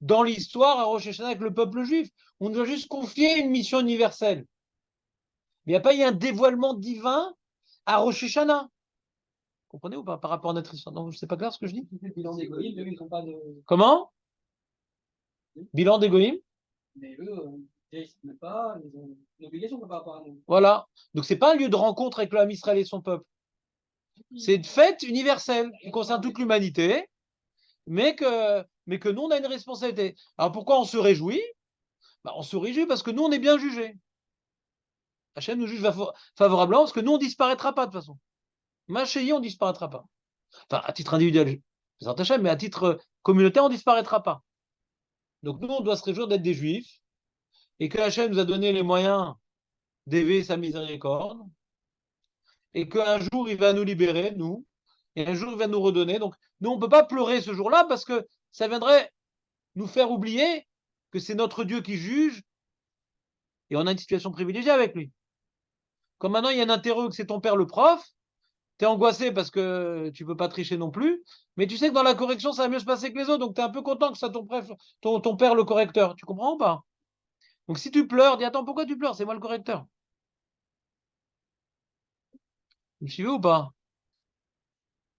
dans l'histoire à Rosh Hashanah avec le peuple juif. On nous a juste confié une mission universelle. Mais il n'y a pas eu un dévoilement divin à Rosh Hashanah. Vous comprenez ou pas par rapport à notre histoire? Non, c'est pas clair ce que je dis? Le bilan des goïms, eux, ils n'ont pas de. Comment? Bilan d'Égoïm? Mais eux, déjà, ils ne se mettent pas, ils ont une obligation par rapport à nous. Voilà. Donc, c'est pas un lieu de rencontre avec le Ham Israël et son peuple. C'est une fête universelle qui concerne toute l'humanité, mais que nous, on a une responsabilité. Alors, pourquoi on se réjouit? Bah, on se réjouit parce que nous, on est bien jugés. Hachem nous juge favorablement parce que nous, on ne disparaîtra pas de toute façon. Machéi, on ne disparaîtra pas. Enfin, à titre individuel, mais à titre communautaire, on ne disparaîtra pas. Donc, nous, on doit se réjouir d'être des juifs et que Hachem nous a donné les moyens d'élever sa miséricorde et qu'un jour, il va nous libérer, nous, et un jour, il va nous redonner. Donc, nous, on ne peut pas pleurer ce jour-là parce que ça viendrait nous faire oublier que c'est notre Dieu qui juge et on a une situation privilégiée avec lui. Comme maintenant, il y a un interro que c'est ton père le prof, tu es angoissé parce que tu ne peux pas tricher non plus, mais tu sais que dans la correction, ça va mieux se passer que les autres, donc tu es un peu content que ça ton père le correcteur. Tu comprends ou pas? Donc si tu pleures, dis attends, pourquoi tu pleures? C'est moi le correcteur. Tu me suivez ou pas?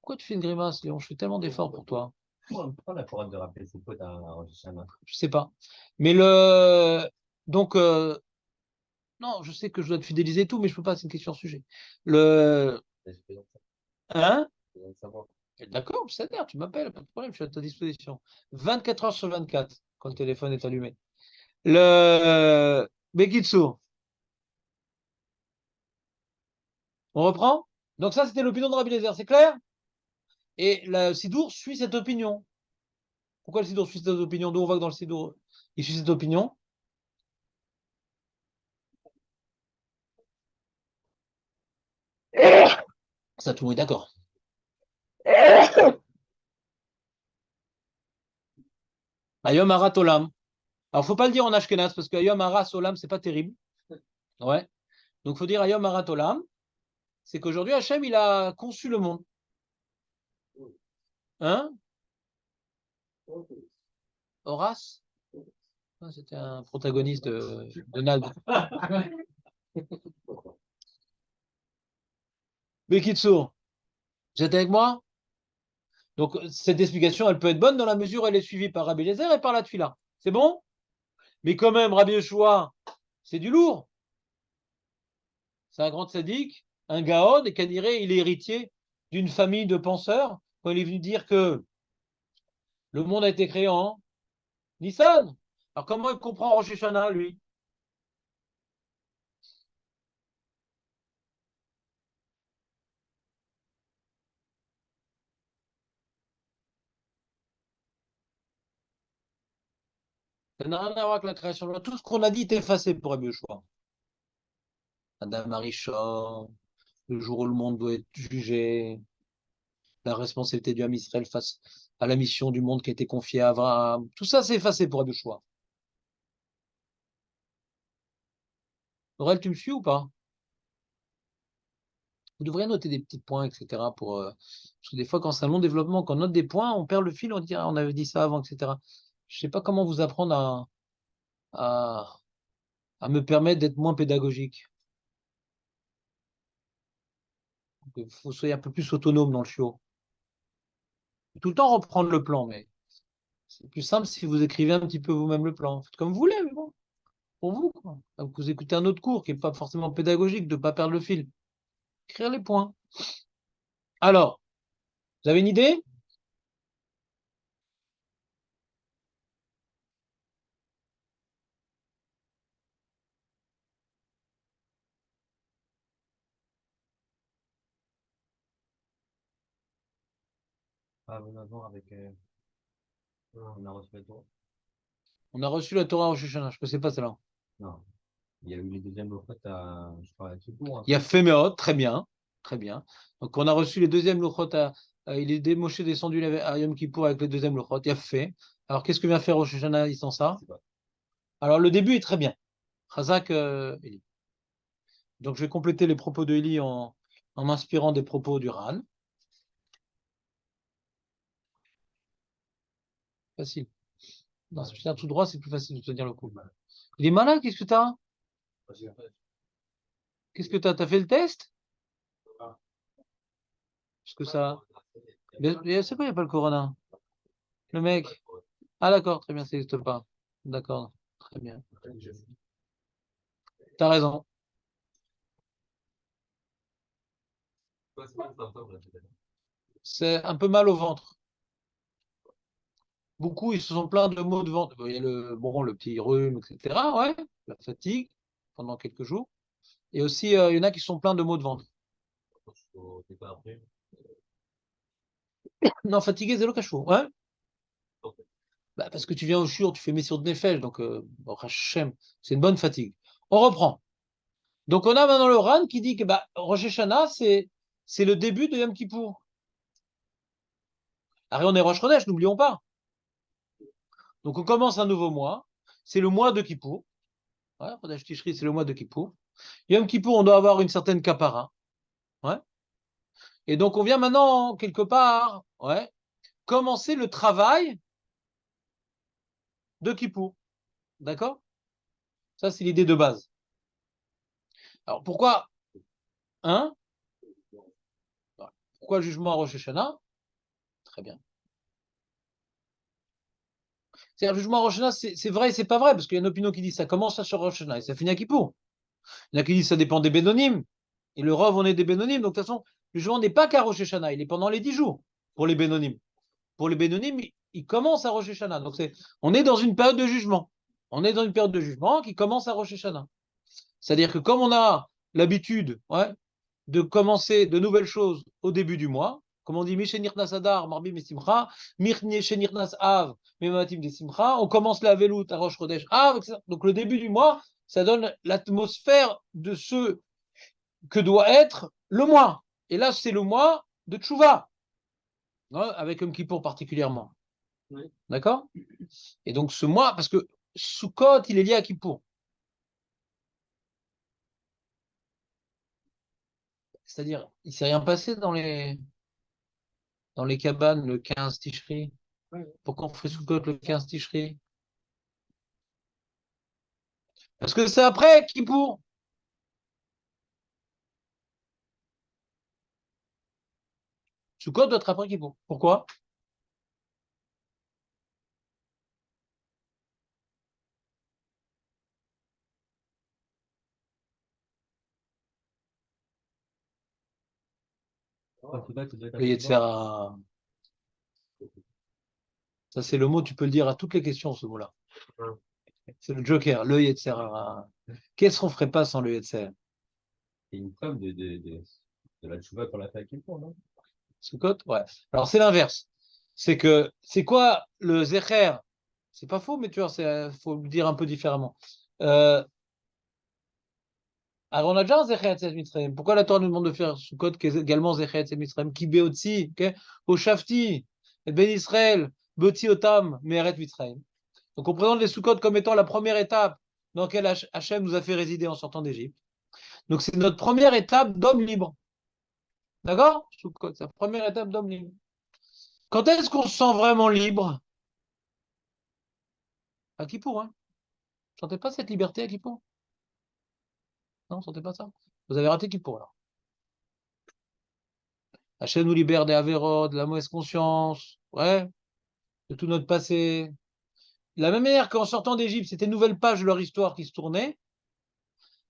Pourquoi tu fais une grimace, Léon? Je fais tellement d'efforts pour toi. Pourquoi on a pour de rappeler ses potes à Rosh Hashanah? Je sais pas. Mais donc, non, je sais que je dois te fidéliser et tout, mais je peux pas, c'est une question de sujet. Le. J'ai besoin Hein? de savoir. D'accord, c'est-à-dire, tu m'appelles, pas de problème, je suis à ta disposition. 24 heures sur 24, quand le téléphone est allumé. Le Bekitsu, on reprend? Donc ça, c'était l'opinion de Rabbi Eliezer, c'est clair? Et le Sidour suit cette opinion. Pourquoi le Sidour suit cette opinion? D'où on voit que dans le Sidour, il suit cette opinion? Ça, tout le monde est d'accord. Ayom Harat Olam. Alors, faut pas le dire en Ashkenaz, parce que Ayom Harat Olam, c'est pas terrible. Ouais. Donc, faut dire Ayom Harat Olam. C'est qu'aujourd'hui, Hachem, il a conçu le monde. Hein? Horace? Ah, c'était un protagoniste de Nald. Bekitsu, vous êtes avec moi? Donc, cette explication, elle peut être bonne dans la mesure où elle est suivie par Rabbi Eliezer et par la Tfila. C'est bon? Mais quand même, Rabbi Yeshua, c'est du lourd. C'est un grand sadique, un gaon, et Kaniré, il est héritier d'une famille de penseurs. Quand il est venu dire que le monde a été créé en Nissan. Alors, comment il comprend Rosh Hashanah, lui? Ça n'a rien à voir avec la création de l'homme. Tout ce qu'on a dit est effacé pour Rabbi Yeshua. Adam Arishon, le jour où le monde doit être jugé, la responsabilité du Ham Israël face à la mission du monde qui a été confiée à Abraham. Tout ça, c'est effacé pour Rabbi Yeshua. Aurel, tu me suis ou pas? Vous devriez noter des petits points, etc. Parce que des fois, quand c'est un long développement, quand on note des points, on perd le fil, on dit, ah, on avait dit ça avant, etc. Je ne sais pas comment vous apprendre à, à me permettre d'être moins pédagogique. Il faut que soyez un peu plus autonome dans le chiot. Tout le temps reprendre le plan, mais c'est plus simple si vous écrivez un petit peu vous-même le plan. Faites comme vous voulez, mais bon, pour vous, quoi. Donc, vous écoutez un autre cours qui n'est pas forcément pédagogique, de ne pas perdre le fil. Écrire les points. Alors, vous avez une idée? Pas avant avant avec. On a reçu le tour. On a reçu la Torah au Rosh Hashanah, je ne sais pas celle-là. Non. Il y a eu les deuxièmes lochot à. Je crois à Kippour. Il y a Féméot, très bien, très bien. Donc on a reçu les deuxièmes lochot il est Moshe descendu à Yom Kippour avec les deuxièmes lochot, il y a fait. Alors qu'est-ce que vient faire Rosh Hashanah sans ça? Alors le début est très bien. Chazak, Eli. Donc je vais compléter les propos de Eli en m'inspirant des propos du Ran. Facile. Non, si tu tiens tout droit, c'est plus facile de tenir le coup. Il est malade, qu'est-ce que tu as? Qu'est-ce que tu as fait le test? Est-ce que ça... C'est quoi, il n'y a pas le corona? Le mec? Ah d'accord, très bien, ça n'existe pas. D'accord, très bien. T'as raison. C'est un peu mal au ventre. Beaucoup, ils se sont plaints de maux de ventre. Il y a le petit rhume, etc. Ouais, la fatigue pendant quelques jours. Et aussi, il y en a qui se sont plaints de maux de ventre. Non, fatigué, c'est le cachot. Ouais. Bah, parce que tu viens au shur, tu fais Messire de Nefesh, donc bon, Hachem, c'est une bonne fatigue. On reprend. Donc on a maintenant le Ran qui dit que bah, Rosh Hashanah, c'est le début de Yom Kippour. Après, on est Rosh Chodesh, n'oublions pas. Donc on commence un nouveau mois. C'est le mois de Kippour. Ouais, Chodesh Tishri, c'est le mois de Kippour. Yom Kippour, on doit avoir une certaine kapara. Ouais. Et donc on vient maintenant, quelque part, ouais, commencer le travail de Kippour. D'accord? Ça, c'est l'idée de base. Alors pourquoi, hein? Pourquoi le jugement à Rosh Hashanah? Très bien. C'est-à-dire, le jugement à Rosh Hashanah, c'est vrai et c'est pas vrai, parce qu'il y a une opinion qui dit ça commence sur Rosh Hashanah et ça finit à Kippour. Il y en a qui disent ça dépend des Bénonymes. Et le Rov, on est des Bénonymes. Donc, de toute façon, le jugement n'est pas qu'à Rosh Hashanah, il est pendant les 10 jours pour les Bénonymes. Pour les Bénonymes, il commence à Rosh Hashanah. Donc, on est dans une période de jugement. On est dans une période de jugement qui commence à Rosh Hashanah. C'est-à-dire que comme on a l'habitude, ouais, de commencer de nouvelles choses au début du mois, comme on dit, Mishenirnas Adar, Marbim et Simcha, Mishenirnas Av, Mematim de Simcha, on commence la Velout à Rosh Chodesh Av, etc. Donc le début du mois, ça donne l'atmosphère de ce que doit être le mois. Et là, c'est le mois de Tchouva, hein, avec Yom Kippour particulièrement. Oui. D'accord? Et donc ce mois, parce que Sukkot, il est lié à Kippour. C'est-à-dire, il ne s'est rien passé dans les cabanes le 15 Tishri. Pourquoi on fait Sukkot le 15 Tishri? Parce que c'est après Kippour. Sukkot doit être après Kippour. Pourquoi? Le Yetzirah. Ça, c'est le mot, tu peux le dire à toutes les questions, ce mot-là. C'est le Joker, le Yetzirah. Qu'est-ce qu'on ferait pas sans le Yetzirah? C'est une preuve de la tchouva qu'on a fait à Kippour, non? Sukkot? Ouais. Alors, c'est l'inverse. C'est quoi le Zecher? C'est pas faux, mais tu vois, faut le dire un peu différemment. Alors, on a déjà un Zecher Yetziat Mitzrayim. Pourquoi la Torah nous demande de faire Sukkot qui est également Zecher Yetziat Mitzrayim? Ki beotzi, au Shafti, et Ben Israël, Boti Otam, Me'eret Mitzrayim. Donc, on présente les Sukkot comme étant la première étape dans laquelle Hachem nous a fait résider en sortant d'Égypte. Donc, c'est notre première étape d'homme libre. D'accord? Sukkot, c'est la première étape d'homme libre. Quand est-ce qu'on se sent vraiment libre? À Kippour, hein? Vous ne sentez pas cette liberté à Kippour? Non, vous ne sentez pas ça? Vous avez raté Kippour, alors. Hachem nous libère des Averot, de la mauvaise conscience, ouais, de tout notre passé. De la même manière qu'en sortant d'Égypte, c'était une nouvelle page de leur histoire qui se tournait.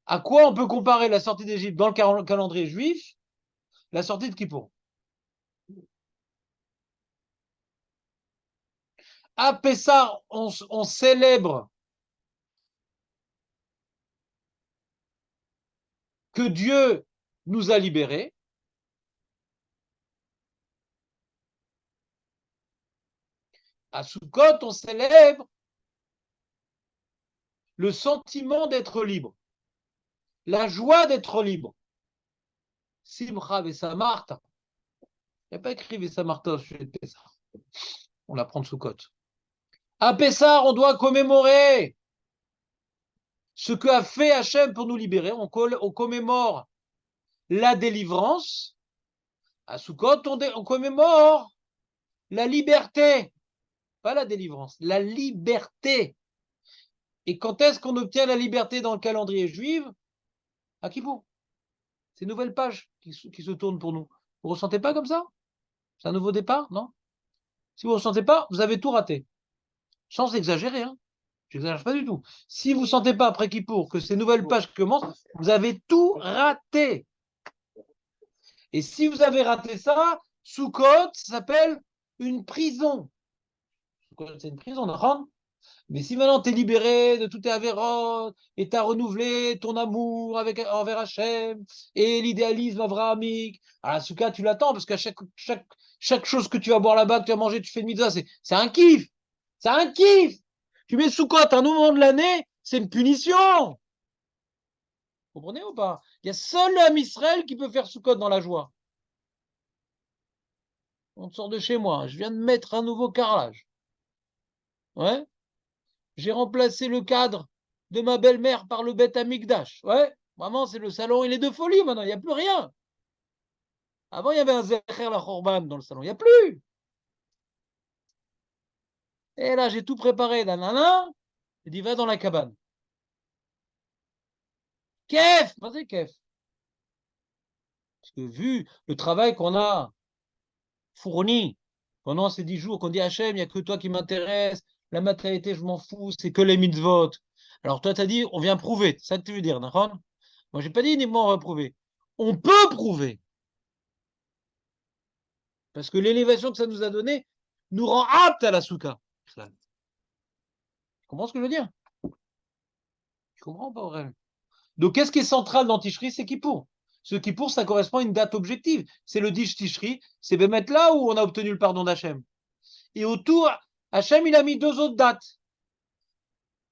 À quoi on peut comparer la sortie d'Égypte dans le calendrier juif, la sortie de Kippour? À Pessah, on célèbre que Dieu nous a libérés. À Sukkot, on célèbre le sentiment d'être libre, la joie d'être libre. Simcha Vesamarta. Il n'y a pas écrit Vesamarta au sujet de Pessah. On l'apprend de Sukkot. À Pessah, on doit commémorer ce que a fait Hachem pour nous libérer. On commémore la délivrance. À Sukkot, on commémore la liberté. Pas la délivrance, la liberté. Et quand est-ce qu'on obtient la liberté dans le calendrier juif? À Kippour. C'est une nouvelle page qui se tourne pour nous. Vous ne ressentez pas comme ça? C'est un nouveau départ, non? Si vous ne ressentez pas, vous avez tout raté. Sans exagérer, hein. Je n'exagère pas du tout. Si vous ne sentez pas après Kippour que ces nouvelles pages commencent, vous avez tout raté. Et si vous avez raté ça, Soukot, ça s'appelle une prison. Soukot, c'est une prison, d'accord? Mais si maintenant tu es libéré de tout tes avérotes et tu as renouvelé ton amour envers Hachem et l'idéalisme avrahamique, à la Souka, tu l'attends parce qu'à chaque chose que tu vas boire là-bas, que tu vas manger, tu fais une mitzvah, c'est un kiff. C'est un kiff. Tu mets Soukot à un moment de l'année, c'est une punition. Vous comprenez ou pas? Il y a seul l'âme Israël qui peut faire Soukot dans la joie. On sort de chez moi, je viens de mettre un nouveau carrelage. Ouais. J'ai remplacé le cadre de ma belle-mère par le Beth Amikdash. Ouais, vraiment, c'est le salon, il est de folie maintenant, il n'y a plus rien. Avant, il y avait un Zecher la Khorban dans le salon, il n'y a plus. Et là, j'ai tout préparé, nanana. J'ai dit, va dans la cabane. Kef, vas-y, Kef. Parce que vu le travail qu'on a fourni pendant ces 10 jours, qu'on dit Hachem, il n'y a que toi qui m'intéresse, la matérialité, je m'en fous, c'est que les mitzvot. Alors toi, tu as dit, on vient prouver, c'est ça que tu veux dire, d'accord? Moi, j'ai pas dit uniquement on va prouver. On peut prouver. Parce que l'élévation que ça nous a donnée nous rend aptes à la souka. Tu comprends ce que je veux dire? Tu comprends pas, Aurèle? Donc, qu'est-ce qui est central dans Tishri? C'est Kippour. Ce Kippour, ça correspond à une date objective. C'est le Dish Tishri. C'est Bémet là où on a obtenu le pardon d'Hachem. Et autour, Hachem, il a mis 2 autres dates.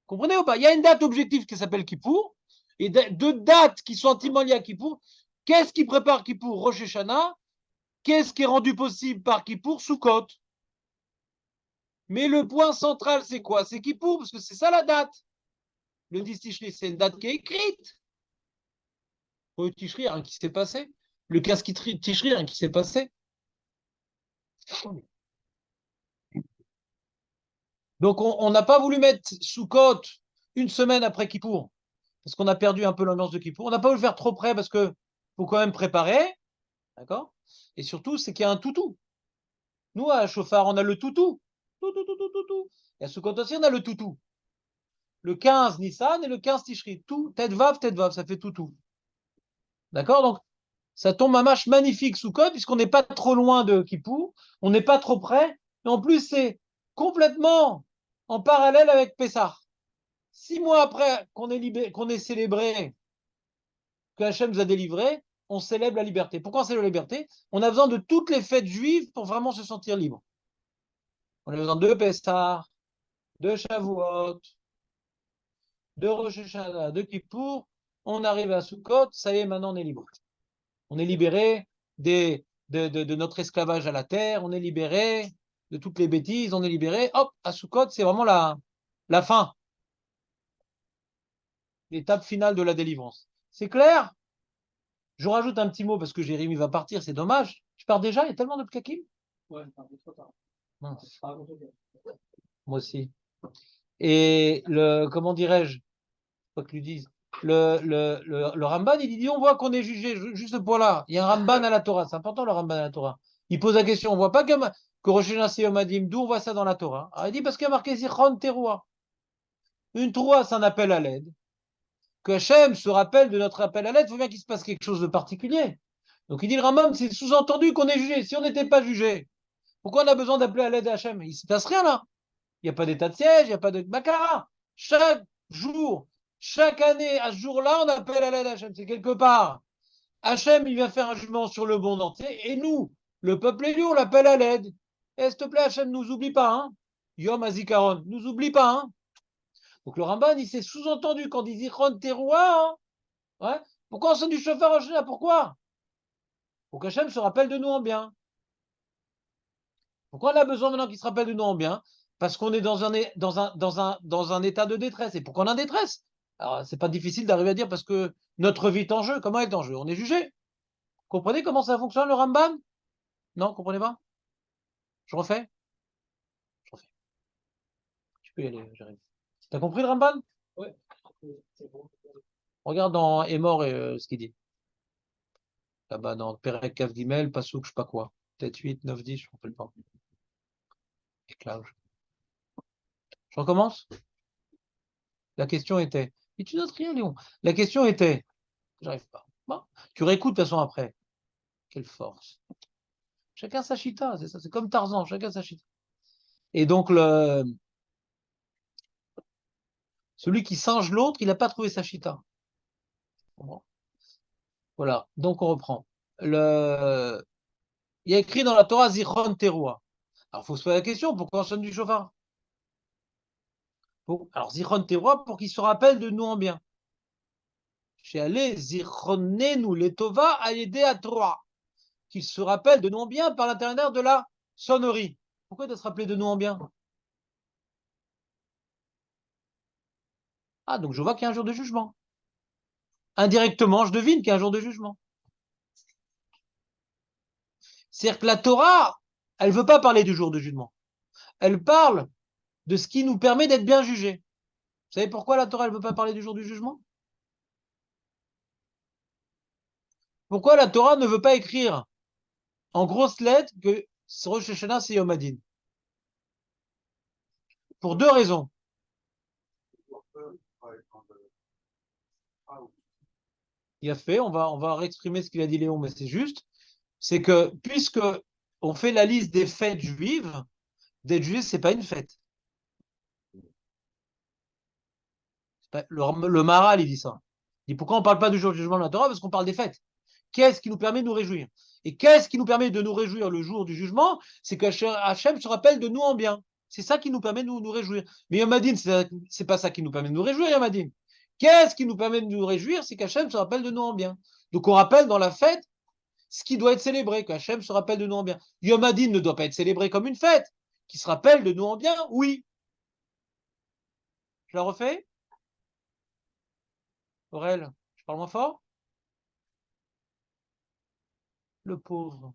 Comprenez ou pas? Il y a une date objective qui s'appelle Kippour et 2 dates qui sont intimement liées à Kippour. Qu'est-ce qui prépare Kippour? Rosh Hashanah. Qu'est-ce qui est rendu possible par Kippour? Sukkot. Mais le point central, c'est quoi? C'est Kippour, parce que c'est ça la date. Le 10 Tishri, c'est une date qui est écrite. Pour le Tishri, rien qui s'est passé. Le 15 Tishri, rien qui s'est passé. Donc, on n'a pas voulu mettre Sukkot une semaine après Kippour, parce qu'on a perdu un peu l'ambiance de Kippour. On n'a pas voulu le faire trop près, parce que faut quand même préparer. D'accord? Et surtout, c'est qu'il y a un toutou. Nous, à Chauffard, on a le toutou. Tout, tout, tout, tout, tout, tout. Et à Sukkot aussi, on a le toutou. Le 15 Nissan et le 15 Tishri. Tout, tête vav, ça fait toutou. D'accord? Donc, ça tombe un match magnifique sous code, puisqu'on n'est pas trop loin de Kippour, on n'est pas trop près, et en plus, c'est complètement en parallèle avec Pessah. 6 mois après qu'on ait célébré, que Hachem nous a délivré, on célèbre la liberté. Pourquoi on célèbre la liberté? On a besoin de toutes les fêtes juives pour vraiment se sentir libre. On a besoin de Pessah, de Shavuot, de Rosh Hashanah, de Kippour. On arrive à Sukkot, ça y est, maintenant on est libre. On est libéré de notre esclavage à la terre, on est libéré de toutes les bêtises, on est libéré. Hop, à Sukkot, c'est vraiment la fin, l'étape finale de la délivrance. C'est clair? Je rajoute un petit mot parce que Jérémy va partir, c'est dommage. Je pars déjà, il y a tellement de pkakim. Ouais, un peu trop tard. Mince, Pas grand-chose. moi aussi. Et comment dirais-je, quoi que lui dise, le Ramban, il dit, on voit qu'on est jugé juste ce point-là. Il y a un Ramban à la Torah, c'est important le Ramban à la Torah. Il pose la question, on voit pas que Rosh Hashanah c'est Yom Hadim, d'où on voit ça dans la Torah? Alors, il dit parce qu'il y a marqué Zichron Teroua. Une Teroua, c'est un appel à l'aide. Que Hachem se rappelle de notre appel à l'aide, il faut bien qu'il se passe quelque chose de particulier. Donc il dit le Rambam, c'est sous-entendu qu'on est jugé. Si on n'était pas jugé, pourquoi on a besoin d'appeler à l'aide à Hachem? Il ne se passe rien là. Il n'y a pas d'état de siège, il n'y a pas de Makara. Chaque jour, chaque année, à ce jour-là, on appelle à l'aide à Hachem. C'est quelque part. Hachem, il vient faire un jugement sur le monde entier. Et nous, le peuple élu, on l'appelle à l'aide. Et s'il te plaît, Hachem, ne nous oublie pas. Hein. Yom Azikaron, nous oublie pas. Hein. Donc le Ramban, il s'est sous-entendu quand il dit Zichron Teroua. Hein. Ouais. Pourquoi on sonne du chauffeur Rosh? Pourquoi? Pour qu'Hachem se rappelle de nous en bien. Pourquoi on a besoin maintenant qu'il se rappelle de nous en bien? Parce qu'on est dans un état de détresse. Et pourquoi on est en détresse? Alors, c'est pas difficile d'arriver à dire parce que notre vie est en jeu. Comment elle est en jeu? On est jugé. Comprenez comment ça fonctionne le Ramban? Non, comprenez pas? Je refais? Je refais. Tu peux y aller, Jérémy. T'as compris le Ramban? Ouais, c'est bon. Regarde dans Est mort et ce qu'il dit. là-bas dans Perek Kav Gimel, Passouk, je sais pas quoi. Peut-être 8, 9, 10, je ne me rappelle pas. Éclage. Je recommence? La question était. Et tu notes rien, Léon. La question était. J'arrive pas. Bon, tu réécoutes de toute façon après. Quelle force. Chacun sa chita, c'est ça. C'est comme Tarzan, chacun sa chita. Et donc, celui qui singe l'autre, il n'a pas trouvé sa chita. Voilà. Donc, on reprend. Il y a écrit dans la Torah Zichron Teroua. Alors, il faut se poser la question pourquoi on sonne du chauffard? Alors, Zichron Teroua, pour qu'il se rappelle de nous en bien. Chez allé Zichronenu Letova Ayede Atroa. Qu'il se rappelle de nous en bien par l'intermédiaire de la sonnerie. Pourquoi de se rappeler de nous en bien? Ah, donc je vois qu'il y a un jour de jugement. Indirectement, je devine qu'il y a un jour de jugement. C'est-à-dire que la Torah, elle ne veut pas parler du jour de jugement. Elle parle de ce qui nous permet d'être bien jugés. Vous savez pourquoi la Torah, elle ne veut pas parler du jour du jugement? Pourquoi la Torah ne veut pas écrire en grosses lettres que Rosh Hashanah, c'est Yom Hadin? Pour deux raisons. Il a fait, on va réexprimer ce qu'il a dit Léon, mais c'est juste. C'est que puisque on fait la liste des fêtes juives, d'être juif, c'est pas une fête. Le Maharal, il dit ça. Il dit pourquoi on ne parle pas du jour du jugement de la Torah? Parce qu'on parle des fêtes. Qu'est-ce qui nous permet de nous réjouir? Et qu'est-ce qui nous permet de nous réjouir le jour du jugement? C'est que Hachem se rappelle de nous en bien. C'est ça qui nous permet de nous réjouir. Mais Yom Hadin, c'est pas ça qui nous permet de nous réjouir, Yom Hadin. Qu'est-ce qui nous permet de nous réjouir? C'est qu'Hachem se rappelle de nous en bien. Donc on rappelle dans la fête ce qui doit être célébré, qu'Hachem se rappelle de nous en bien. Yom Hadin ne doit pas être célébré comme une fête. Qui se rappelle de nous en bien? Oui. Je la refais? Aurel, je parle moins fort? Le pauvre.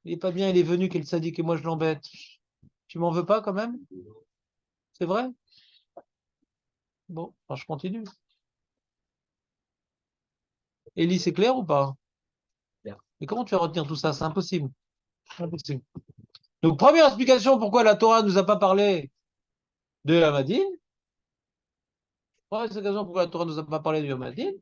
Il est pas bien, il est venu, qu'elle sadique, et moi je l'embête. Tu m'en veux pas quand même? C'est vrai? Bon, alors je continue. Élie, c'est clair ou pas? Clair. Mais comment tu vas retenir tout ça? C'est impossible. Impossible. Donc, première explication pourquoi la Torah ne nous a pas parlé de Yom Hadin. Première explication pourquoi la Torah ne nous a pas parlé de Yom Hadin.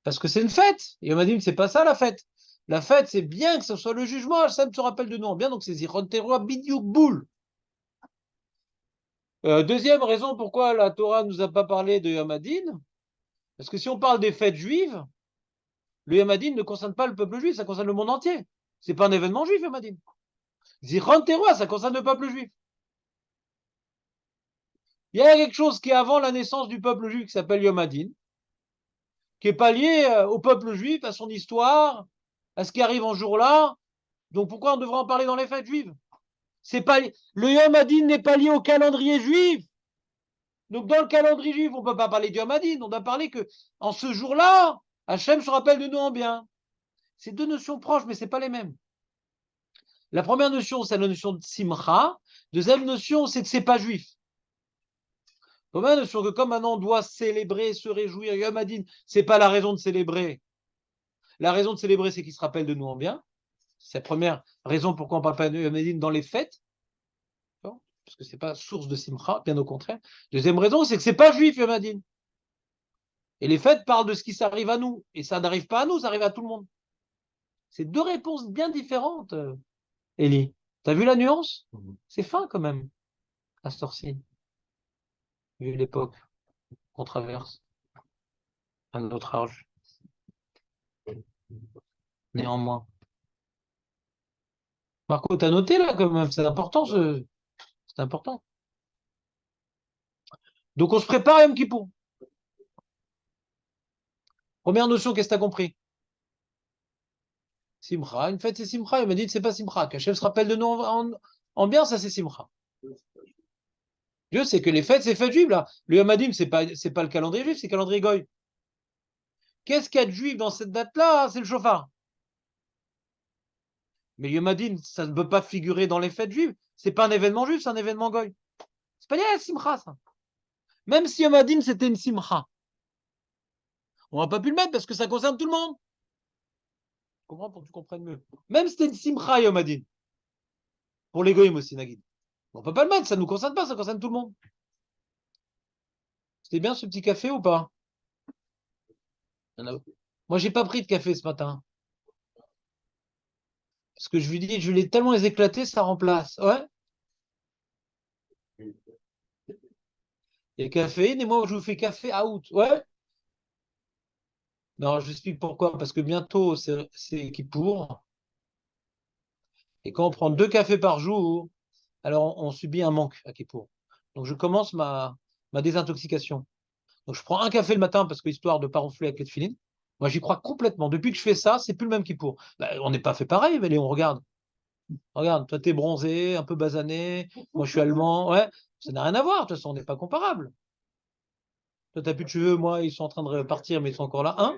Parce que c'est une fête. Yom Hadin, c'est pas ça la fête. La fête, c'est bien que ce soit le jugement. Hachem se rappelle de nous en bien, donc c'est Zichron Teroua Bidiouk Boule. Deuxième raison pourquoi la Torah ne nous a pas parlé de Yom Hadin. Parce que si on parle des fêtes juives, le Yom Hadin ne concerne pas le peuple juif, ça concerne le monde entier. C'est pas un événement juif, Yom Hadin. Zichron Teroua, ça concerne le peuple juif. Il y a quelque chose qui est avant la naissance du peuple juif qui s'appelle Yom Hadin, qui n'est pas lié au peuple juif, à son histoire, à ce qui arrive en jour-là. Donc pourquoi on devrait en parler dans les fêtes juives? C'est pas le Yom Hadin n'est pas lié au calendrier juif. Donc dans le calendrier juif, on ne peut pas parler de Yom Hadin. On doit parler que en ce jour-là, Hachem se rappelle de nous en bien. C'est deux notions proches, mais ce n'est pas les mêmes. La première notion, c'est la notion de simcha. Deuxième notion, c'est que ce n'est pas juif. Première notion que comme maintenant on doit célébrer, se réjouir, Yom Hadin, ce n'est pas la raison de célébrer. La raison de célébrer, c'est qu'il se rappelle de nous en bien. C'est la première raison pourquoi on ne parle pas de Yom Hadin dans les fêtes. Parce que ce n'est pas source de simcha, bien au contraire. Deuxième raison, c'est que ce n'est pas juif, Yom Hadin. Et les fêtes parlent de ce qui s'arrive à nous. Et ça n'arrive pas à nous, ça arrive à tout le monde. C'est deux réponses bien différentes, Elie. T'as vu la nuance? C'est fin quand même, à ce ci vu l'époque qu'on traverse, à notre âge. Néanmoins. Marco, t'as noté là quand même, c'est important, c'est important. Donc on se prépare à Yom Kippour. Première notion, qu'est-ce que t'as compris? Simcha, une fête c'est Simcha, il m'a dit que c'est pas Simcha, qu'Hachem se rappelle de nous en bien, ça c'est Simcha. Dieu sait que les fêtes, c'est fêtes juives là. Le Yom Hadin, c'est pas le calendrier juif, c'est le calendrier goy. Qu'est-ce qu'il y a de juif dans cette date-là? C'est le shofar. Mais Yom Hadin, ça ne peut pas figurer dans les fêtes juives. C'est pas un événement juif, c'est un événement goy. C'est pas lié à la simcha, ça. Même si Yom Hadin, c'était une simcha. On n'a pas pu le mettre parce que ça concerne tout le monde. comprends pour que tu comprennes mieux. Même c'était une simcha Yom Hadin. Pour les goyim aussi, Nagid. On peut pas le mettre, ça ne nous concerne pas, ça concerne tout le monde. C'était bien ce petit café ou pas? Moi, j'ai pas pris de café ce matin. Parce que je lui dis, je l'ai tellement éclaté, ça remplace. Ouais. Il y a caféine et moi, je vous fais café out. Ouais. Non, je vous explique pourquoi. Parce que bientôt, c'est Kippour. Et quand on prend 2 cafés par jour, alors on subit un manque à Kippour. Donc, je commence ma désintoxication. Donc, je prends un café le matin parce que histoire de ne pas ronfler avec les tefilines. Moi, j'y crois complètement. Depuis que je fais ça, c'est plus le même Kippour. Bah, on n'est pas fait pareil, mais on regarde. Regarde, toi, t'es bronzé, un peu basané. Moi, je suis allemand. Ouais, ça n'a rien à voir. De toute façon, on n'est pas comparable. Toi, t'as plus de cheveux. Moi, ils sont en train de partir, mais ils sont encore là. Hein?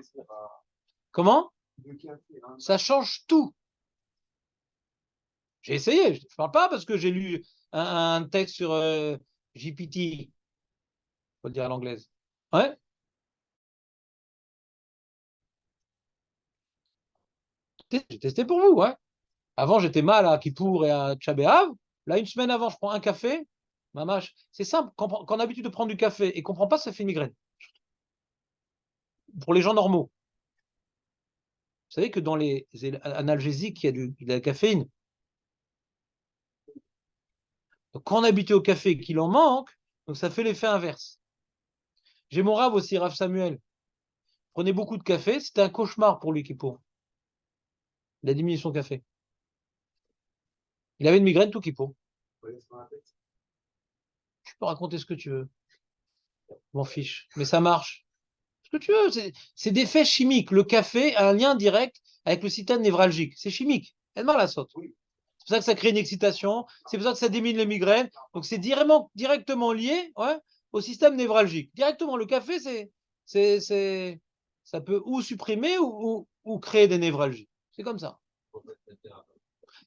Comment? Ça change tout. J'ai essayé. Je ne parle pas parce que j'ai lu un texte sur GPT. Faut le dire à l'anglaise. Ouais. J'ai testé pour vous, ouais. Avant, j'étais mal à Kippour et à Tchab B'Av. Là, une semaine avant, je prends un café. Mamache, c'est simple. Quand on a l'habitude de prendre du café et qu'on ne prend pas, ça fait une migraine. Pour les gens normaux. Vous savez que dans les analgésiques, il y a de la caféine. Donc, quand on est habitué au café et qu'il en manque, donc ça fait l'effet inverse. J'ai mon rave aussi, Rav Samuel. Il prenait beaucoup de café. C'était un cauchemar pour lui, Kippour. Il a diminué son café. Il avait une migraine tout Kippour. Tu peux raconter ce que tu veux. Je m'en fiche. Mais ça marche. Ce que tu veux. C'est des faits chimiques. Le café a un lien direct avec le système névralgique. C'est chimique. Elle m'a la saute. C'est pour ça que ça crée une excitation. C'est pour ça que ça diminue les migraines. Donc c'est directement lié, ouais, au système névralgique. Directement. Le café, ça peut ou supprimer ou créer des névralgies. C'est comme ça.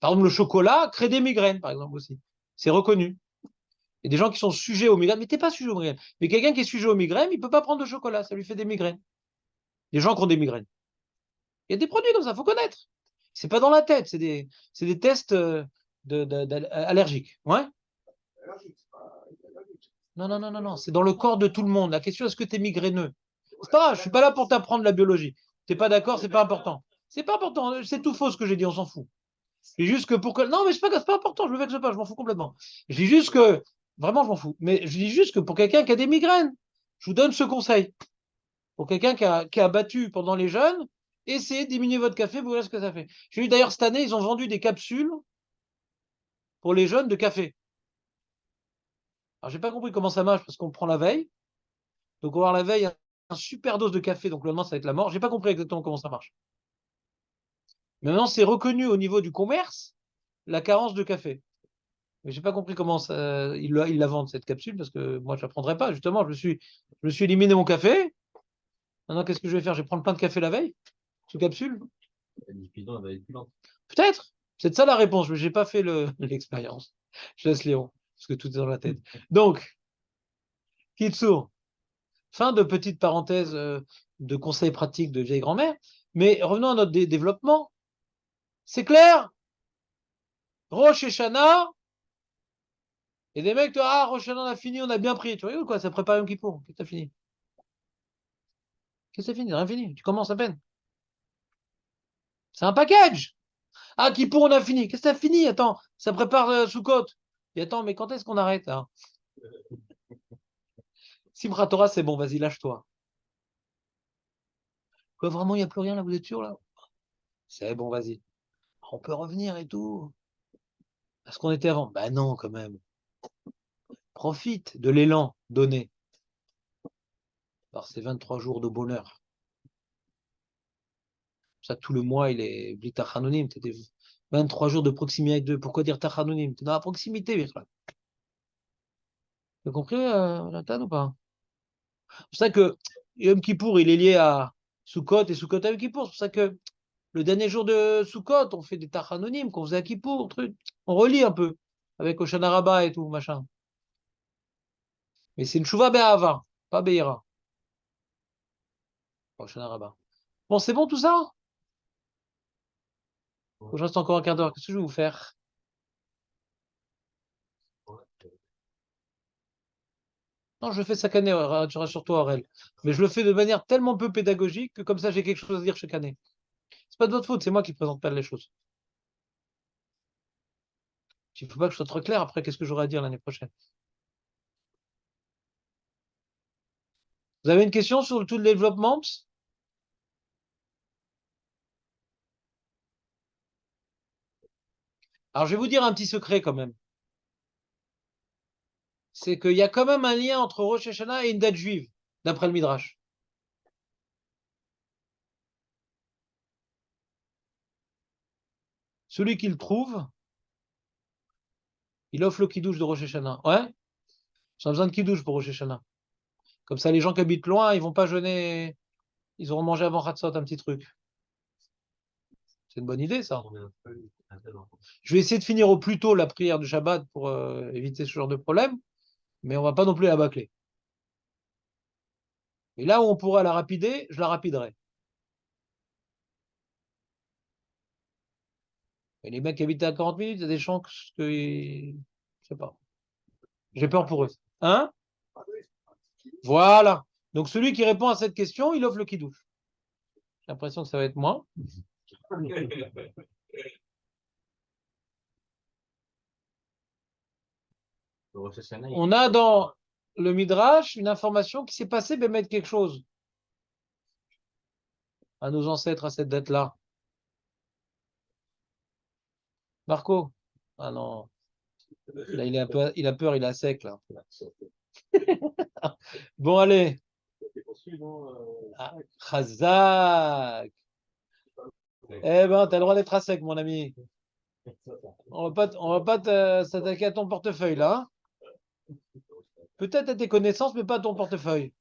Par exemple, le chocolat crée des migraines, par exemple, aussi. C'est reconnu. Il y a des gens qui sont sujets aux migraines, mais tu n'es pas sujet aux migraines. Mais quelqu'un qui est sujet aux migraines, il ne peut pas prendre de chocolat, ça lui fait des migraines. Les gens qui ont des migraines. Il y a des produits comme ça, il faut connaître. C'est pas dans la tête, c'est des tests allergiques. Ouais. Non, non, non, non, non, c'est dans le corps de tout le monde. La question, est-ce que tu es migraineux? C'est pas grave, je suis pas là pour t'apprendre la biologie. Tu n'es pas d'accord, c'est pas important. C'est pas important, c'est tout faux ce que j'ai dit, on s'en fout. C'est juste que pour que. Non, mais c'est pas important, je me vexe pas, je m'en fous complètement. Je dis juste que. Vraiment, je m'en fous. Mais je dis juste que pour quelqu'un qui a des migraines, je vous donne ce conseil. Pour quelqu'un qui a battu pendant les jeûnes, essayez de diminuer votre café, vous verrez ce que ça fait. J'ai vu d'ailleurs cette année, ils ont vendu des capsules pour les jeunes de café. Alors, j'ai pas compris comment ça marche parce qu'on le prend la veille. Donc, on va avoir la veille un super dose de café, donc le lendemain, ça va être la mort. J'ai pas compris exactement comment ça marche. Mais maintenant, c'est reconnu au niveau du commerce la carence de café. Mais j'ai pas compris comment ils la vendent cette capsule parce que moi je la prendrais pas. Justement, je me suis éliminé mon café. Maintenant, qu'est-ce que je vais faire? Je vais prendre plein de café la veille sous capsule? Peut-être. C'est ça la réponse. Mais j'ai pas fait l'expérience. Je laisse Léon parce que tout est dans la tête. Donc, Kitsour, fin de petite parenthèse de conseils pratiques de vieille grand-mère. Mais revenons à notre développement. C'est clair? Rosh Hashanah. Et des mecs, ah, Rosh Hashanah, on a fini, on a bien pris. Tu vois quoi? Ça prépare Yom Kippour. Qu'est-ce que t'as fini? Qu'est-ce que c'est fini? Rien fini. Tu commences à peine. C'est un package. Ah, Kippour, on a fini. Qu'est-ce que t'as fini? Attends, ça prépare Sukkot. Et attends, mais quand est-ce qu'on arrête là? Simchat Torah, c'est bon, vas-y, lâche-toi. Quoi, vraiment, il n'y a plus rien là, vous êtes sûr là? C'est bon, vas-y. On peut revenir et tout. À ce qu'on était avant. Ben non, quand même. Profite de l'élan donné par ces 23 jours de bonheur. Ça, tout le mois, il est bli tachanonim. 23 jours de proximité avec Dieu. Pourquoi dire tachanonim? T'es dans la proximité, Birkla. Tu as compris, Nathan, ou pas? C'est pour ça que Yom Kippour, il est lié à Sukkot et Sukkot à Yom Kippour. C'est pour ça que le dernier jour de Sukkot, on fait des tachanonim qu'on faisait à Kippour, truc. On relie un peu avec Hoshana Rabbah et tout, machin. Mais c'est une chouva be'ava, pas be'ira. Hoshana Rabbah. Bon, c'est bon tout ça? Faut que je reste encore un quart d'heure. Qu'est-ce que je vais vous faire? Non, je le fais chaque année, rassure-toi, Aurel. Mais je le fais de manière tellement peu pédagogique que comme ça, j'ai quelque chose à dire chaque année. C'est pas de votre faute, c'est moi qui présente pas les choses. Il ne faut pas que je sois trop clair après, qu'est-ce que j'aurai à dire l'année prochaine? Vous avez une question sur tout le développement? Alors, je vais vous dire un petit secret quand même. C'est qu'il y a quand même un lien entre Rosh Hashanah et une date juive, d'après le Midrash. Celui qui le trouve, il offre le kiddush de Rosh Hashanah. Ouais? J'ai besoin de kiddush pour Rosh Hashanah. Comme ça, les gens qui habitent loin, ils vont pas jeûner. Ils auront mangé avant Hatzot un petit truc. C'est une bonne idée, ça. Je vais essayer de finir au plus tôt la prière du Shabbat pour éviter ce genre de problème, mais on va pas non plus la bâcler. Et là où on pourra la rapider, je la rapiderai. Et les mecs qui habitent à 40 minutes, il y a des chances que... Je sais pas. J'ai peur pour eux. Hein? Voilà. Donc celui qui répond à cette question, il offre le kidouche. J'ai l'impression que ça va être moi. On a dans le Midrash une information qui s'est passée, mais mettre quelque chose à nos ancêtres à cette date-là. Marco? Ah non. Là, il a peur, il est à sec, là. Bon, allez. Ah, Chazak. Eh ben, t'as le droit d'être à sec, mon ami. On va pas s'attaquer à ton portefeuille, là. Hein. Peut-être à tes connaissances, mais pas à ton portefeuille.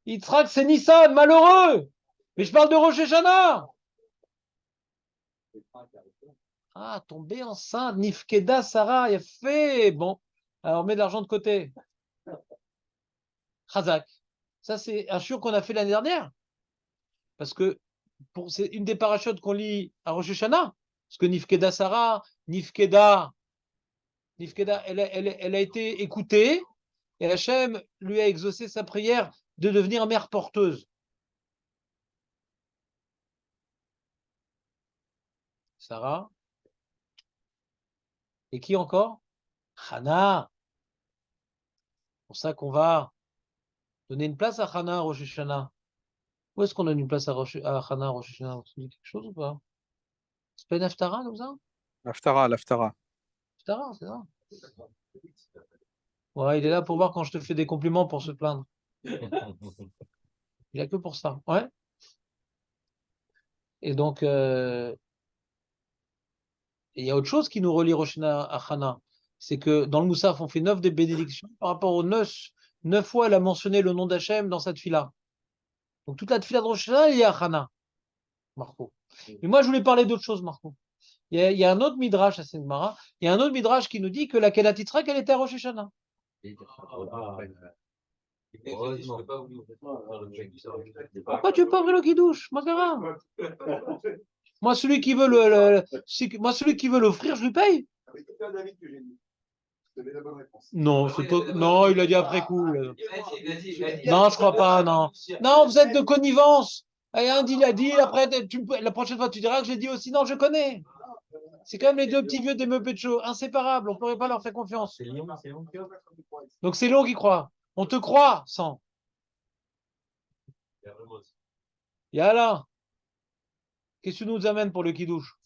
Yitzhak, c'est Nissan, malheureux. Mais je parle de Rosh Hashanah. Ah, tombé enceinte, Nifkeda, Sarah, il a fait. Bon, alors mets de l'argent de côté. Chazak. Ça, c'est un shiur qu'on a fait l'année dernière. Parce que c'est une des parachutes qu'on lit à Rosh Hashanah. Parce que Nifkeda, Sarah, Nifkeda, elle a été écoutée et Hachem lui a exaucé sa prière de devenir mère porteuse. Sarah. Et qui encore? Hana. C'est pour ça qu'on va donner une place à Hana à Rosh Hashanah. Où est-ce qu'on donne une place à Hana à Rosh Hashanah? Tu dis quelque chose ou pas? C'est pas une Haftara comme ça? L'Aftara. Haftara, c'est ça? Ouais, il est là pour voir quand je te fais des compliments pour se plaindre. Il a que pour ça. Ouais. Et donc, il y a autre chose qui nous relie Rosh Hashanah à Hana. C'est que dans le Moussaf, on fait 9 des bénédictions. Par rapport aux 9 fois, elle a mentionné le nom d'Hachem dans cette fila. Donc toute la fila de Rosh Hashanah, il y a Hana, Marco. Mais moi, je voulais parler d'autre chose, Marco. Il y a un autre midrash à Saint-Mara. Il y a un autre midrash qui nous dit que la Kedat Yitzhak, elle était à Rosh Hashanah. Pourquoi tu veux pas ouvrir le kidouche, Magara? Moi, celui qui veut moi, celui qui veut l'offrir, je lui paye. Non, non, il a dit après coup. Non, je crois pas, non. Non, vous êtes de connivence. Et un dit, il a dit, après, la prochaine fois, tu diras que j'ai dit aussi. Non, je connais. C'est quand même les deux petits vieux des Muppet Show, inséparables. On ne pourrait pas leur faire confiance. Donc c'est Léon qui croit. On te croit, sans. Yala. Qu'est-ce que tu nous amènes pour le kidouche?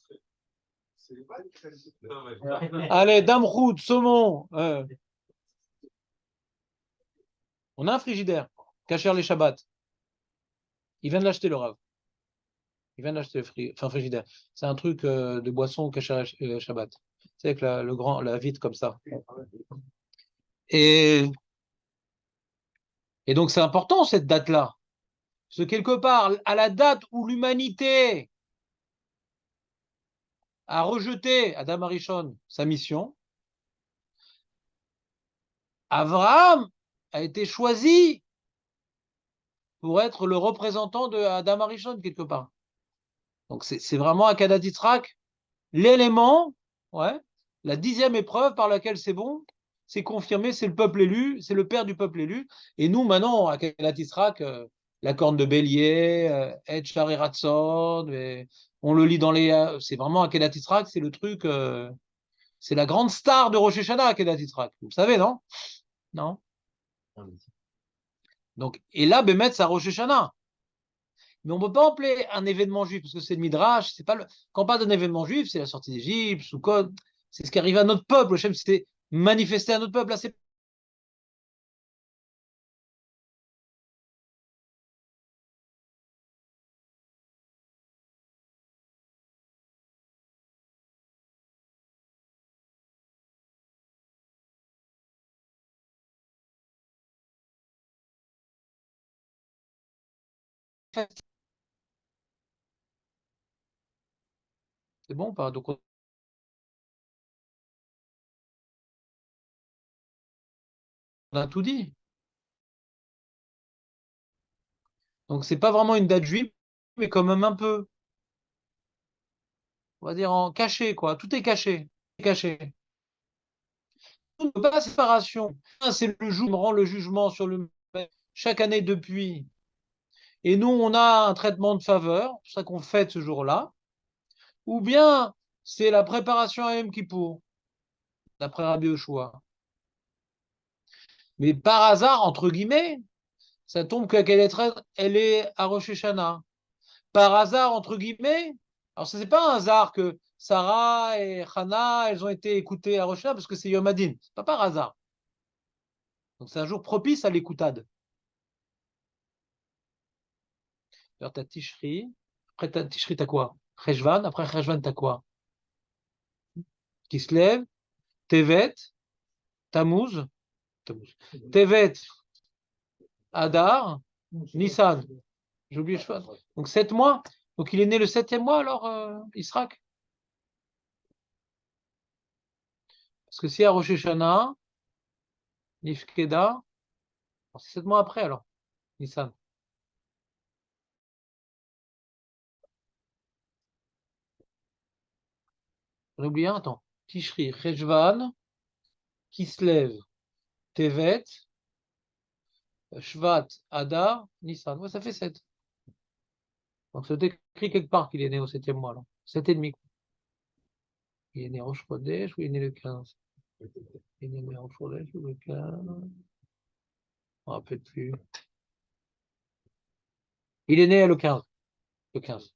Allez, Damroud, saumon. On a un frigidaire. Cacher les Shabbats. Il vient de l'acheter, le Rav. Il vient d'acheter le frigidaire. C'est un truc de boisson cacher Shabbat. C'est avec la vitre comme ça. Et donc c'est important cette date-là. Parce que quelque part, à la date où l'humanité a rejeté Adam Arishon sa mission, Abraham a été choisi pour être le représentant de Adam Arishon quelque part. Donc c'est vraiment Akadat Yitzhak, l'élément, ouais, la 10e épreuve par laquelle c'est bon, c'est confirmé, c'est le peuple élu, c'est le père du peuple élu. Et nous, maintenant, Akadat Yitzhak, la corne de bélier, Et Shari Ratson, on le lit dans les. C'est vraiment Akadat Yitzhak, c'est le truc. C'est la grande star de Rosh Hashanah, Akedat Yitzhak. Vous le savez, non? Non? Ah, Donc, et là, Bémet, c'est à Rosh Hashanah. Mais on ne peut pas appeler un événement juif, parce que c'est le Midrash. C'est pas le... Quand on parle d'un événement juif, c'est la sortie d'Égypte, Sukkot. C'est ce qui arrive à notre peuple. Hachem s'est manifesté à notre peuple. Là, c'est c'est bon ou pas? Donc, on a tout dit. Donc, c'est pas vraiment une date juive, mais quand même un peu, on va dire, en caché, quoi. Tout est caché. Caché. Pas la séparation. C'est le jour où on rend le jugement sur le chaque année depuis. Et nous, on a un traitement de faveur, c'est pour ça qu'on fête ce jour-là. Ou bien c'est la préparation à Yom Kippour, d'après Rabbi Yoshua. Mais par hasard, entre guillemets, ça tombe elle est à Rosh Hashanah. Par hasard, entre guillemets, alors ce n'est pas un hasard que Sarah et Hannah, elles ont été écoutées à Rosh Hashanah parce que c'est Yom Hadin. C'est pas par hasard. Donc c'est un jour propice à l'écoutade. Alors t'as Tishri, après t'as Tishri, t'as quoi? Cheshvan, après Cheshvan, t'as quoi? Kislev, Tevet, Tammuz, Tevet, Adar, Nissan. J'ai oublié Shvat. Donc 7 mois. Donc il est né le 7e mois alors, Israq. Parce que si à Rosh Hashanah, Nifkeda, c'est 7 mois après alors, Nissan. J'en ai oublié un, attends. Tishri, Cheshvan, Kislev, Tevet, Shvat, Adar, Nissan. Ouais, ça fait 7. Donc c'est écrit quelque part qu'il est né au 7e mois alors. 7 et demi. Il est né Rosh Chodesh ou il est né le 15? Il est né Rosh Chodesh ou le 15? Je ne me rappelle plus. Il est né le 15. Le 15.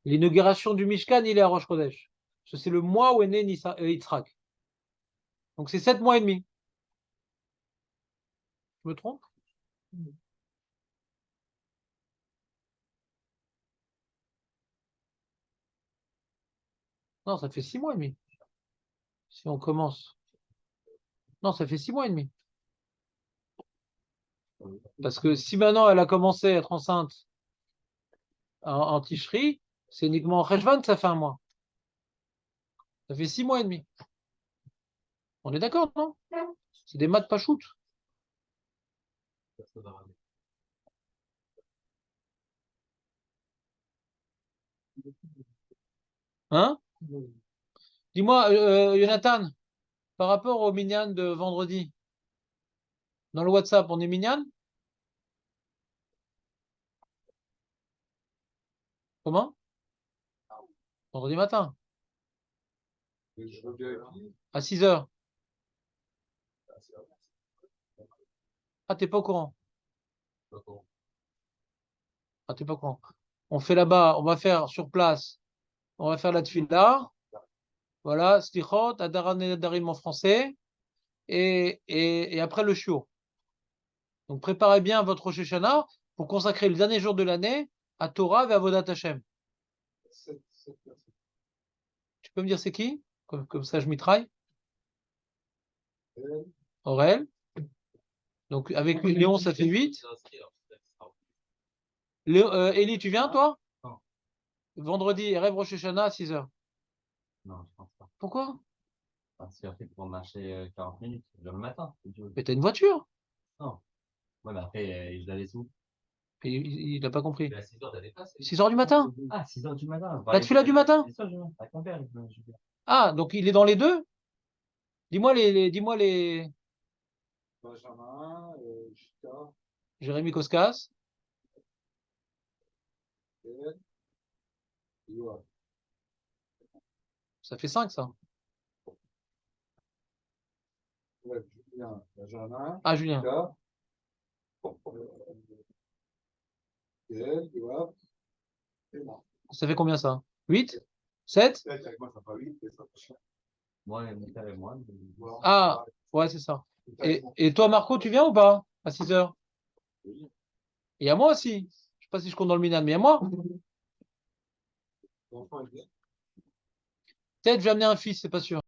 L'inauguration du Mishkan, il est à Rosh Chodesh. C'est le mois où est né Yitzhak. Donc c'est 7 mois et demi. Je me trompe? Non, ça fait 6 mois et demi. Si on commence. Non, ça fait 6 mois et demi. Parce que si maintenant elle a commencé à être enceinte en Tishri, c'est uniquement en Cheshvan que ça fait un mois. Ça fait 6 mois et demi. On est d'accord, non? C'est des maths pas shoot. Hein? Dis-moi, Jonathan, par rapport au minyan de vendredi, dans le WhatsApp, on est minyan? Comment? Vendredi matin, à 6 heures. Ah, t'es pas au courant. Ah, t'es pas au courant. On fait là-bas, on va faire sur place, on va faire la tefila, voilà, slichot, adaran et adarim en français, et après le shiur. Donc préparez bien votre Rosh Hashanah pour consacrer le dernier jour de l'année à Torah et à Avodat Hashem. Tu peux me dire c'est qui? Comme ça je mitraille. Aurel. Donc avec Léon, ça fait 8. Eli, tu viens toi? Non. Vendredi, rêve Rosh Hashanah à 6 heures. Non, je pense pas. Pourquoi? Parce qu'après, pour marcher 40 minutes, le matin. Mais t'as une voiture. Non. Ouais, mais après, je l'avais sous. Il n'a pas compris. Mais à 6 heures, t'as dépassé. 6 heures du matin? Ah, 6 heures du matin. La tefila du matin? C'est ça, avec mon père, je veux dire. Ah, donc il est dans les deux? Dis-moi dis-moi les Benjamin, Gita, Jérémy Koskas. Ed, Yoav. Ça fait 5, ça. Ouais, Julien, Benjamin, Ah, Julien. Gita, Ed, Yoav, et moi. Ça fait combien, ça? 8? 7? Peut-être avec moi, ça fait 8, et ça fait cher. Moi, et mon père et moi. Voilà. Ah, ouais, c'est ça. Et Et toi, Marco, tu viens ou pas? À 6 heures? oui. Et à moi aussi. Je sais pas si je compte dans le Minan, mais à moi. L'enfant est bien. Peut-être je vais amener un fils, c'est pas sûr.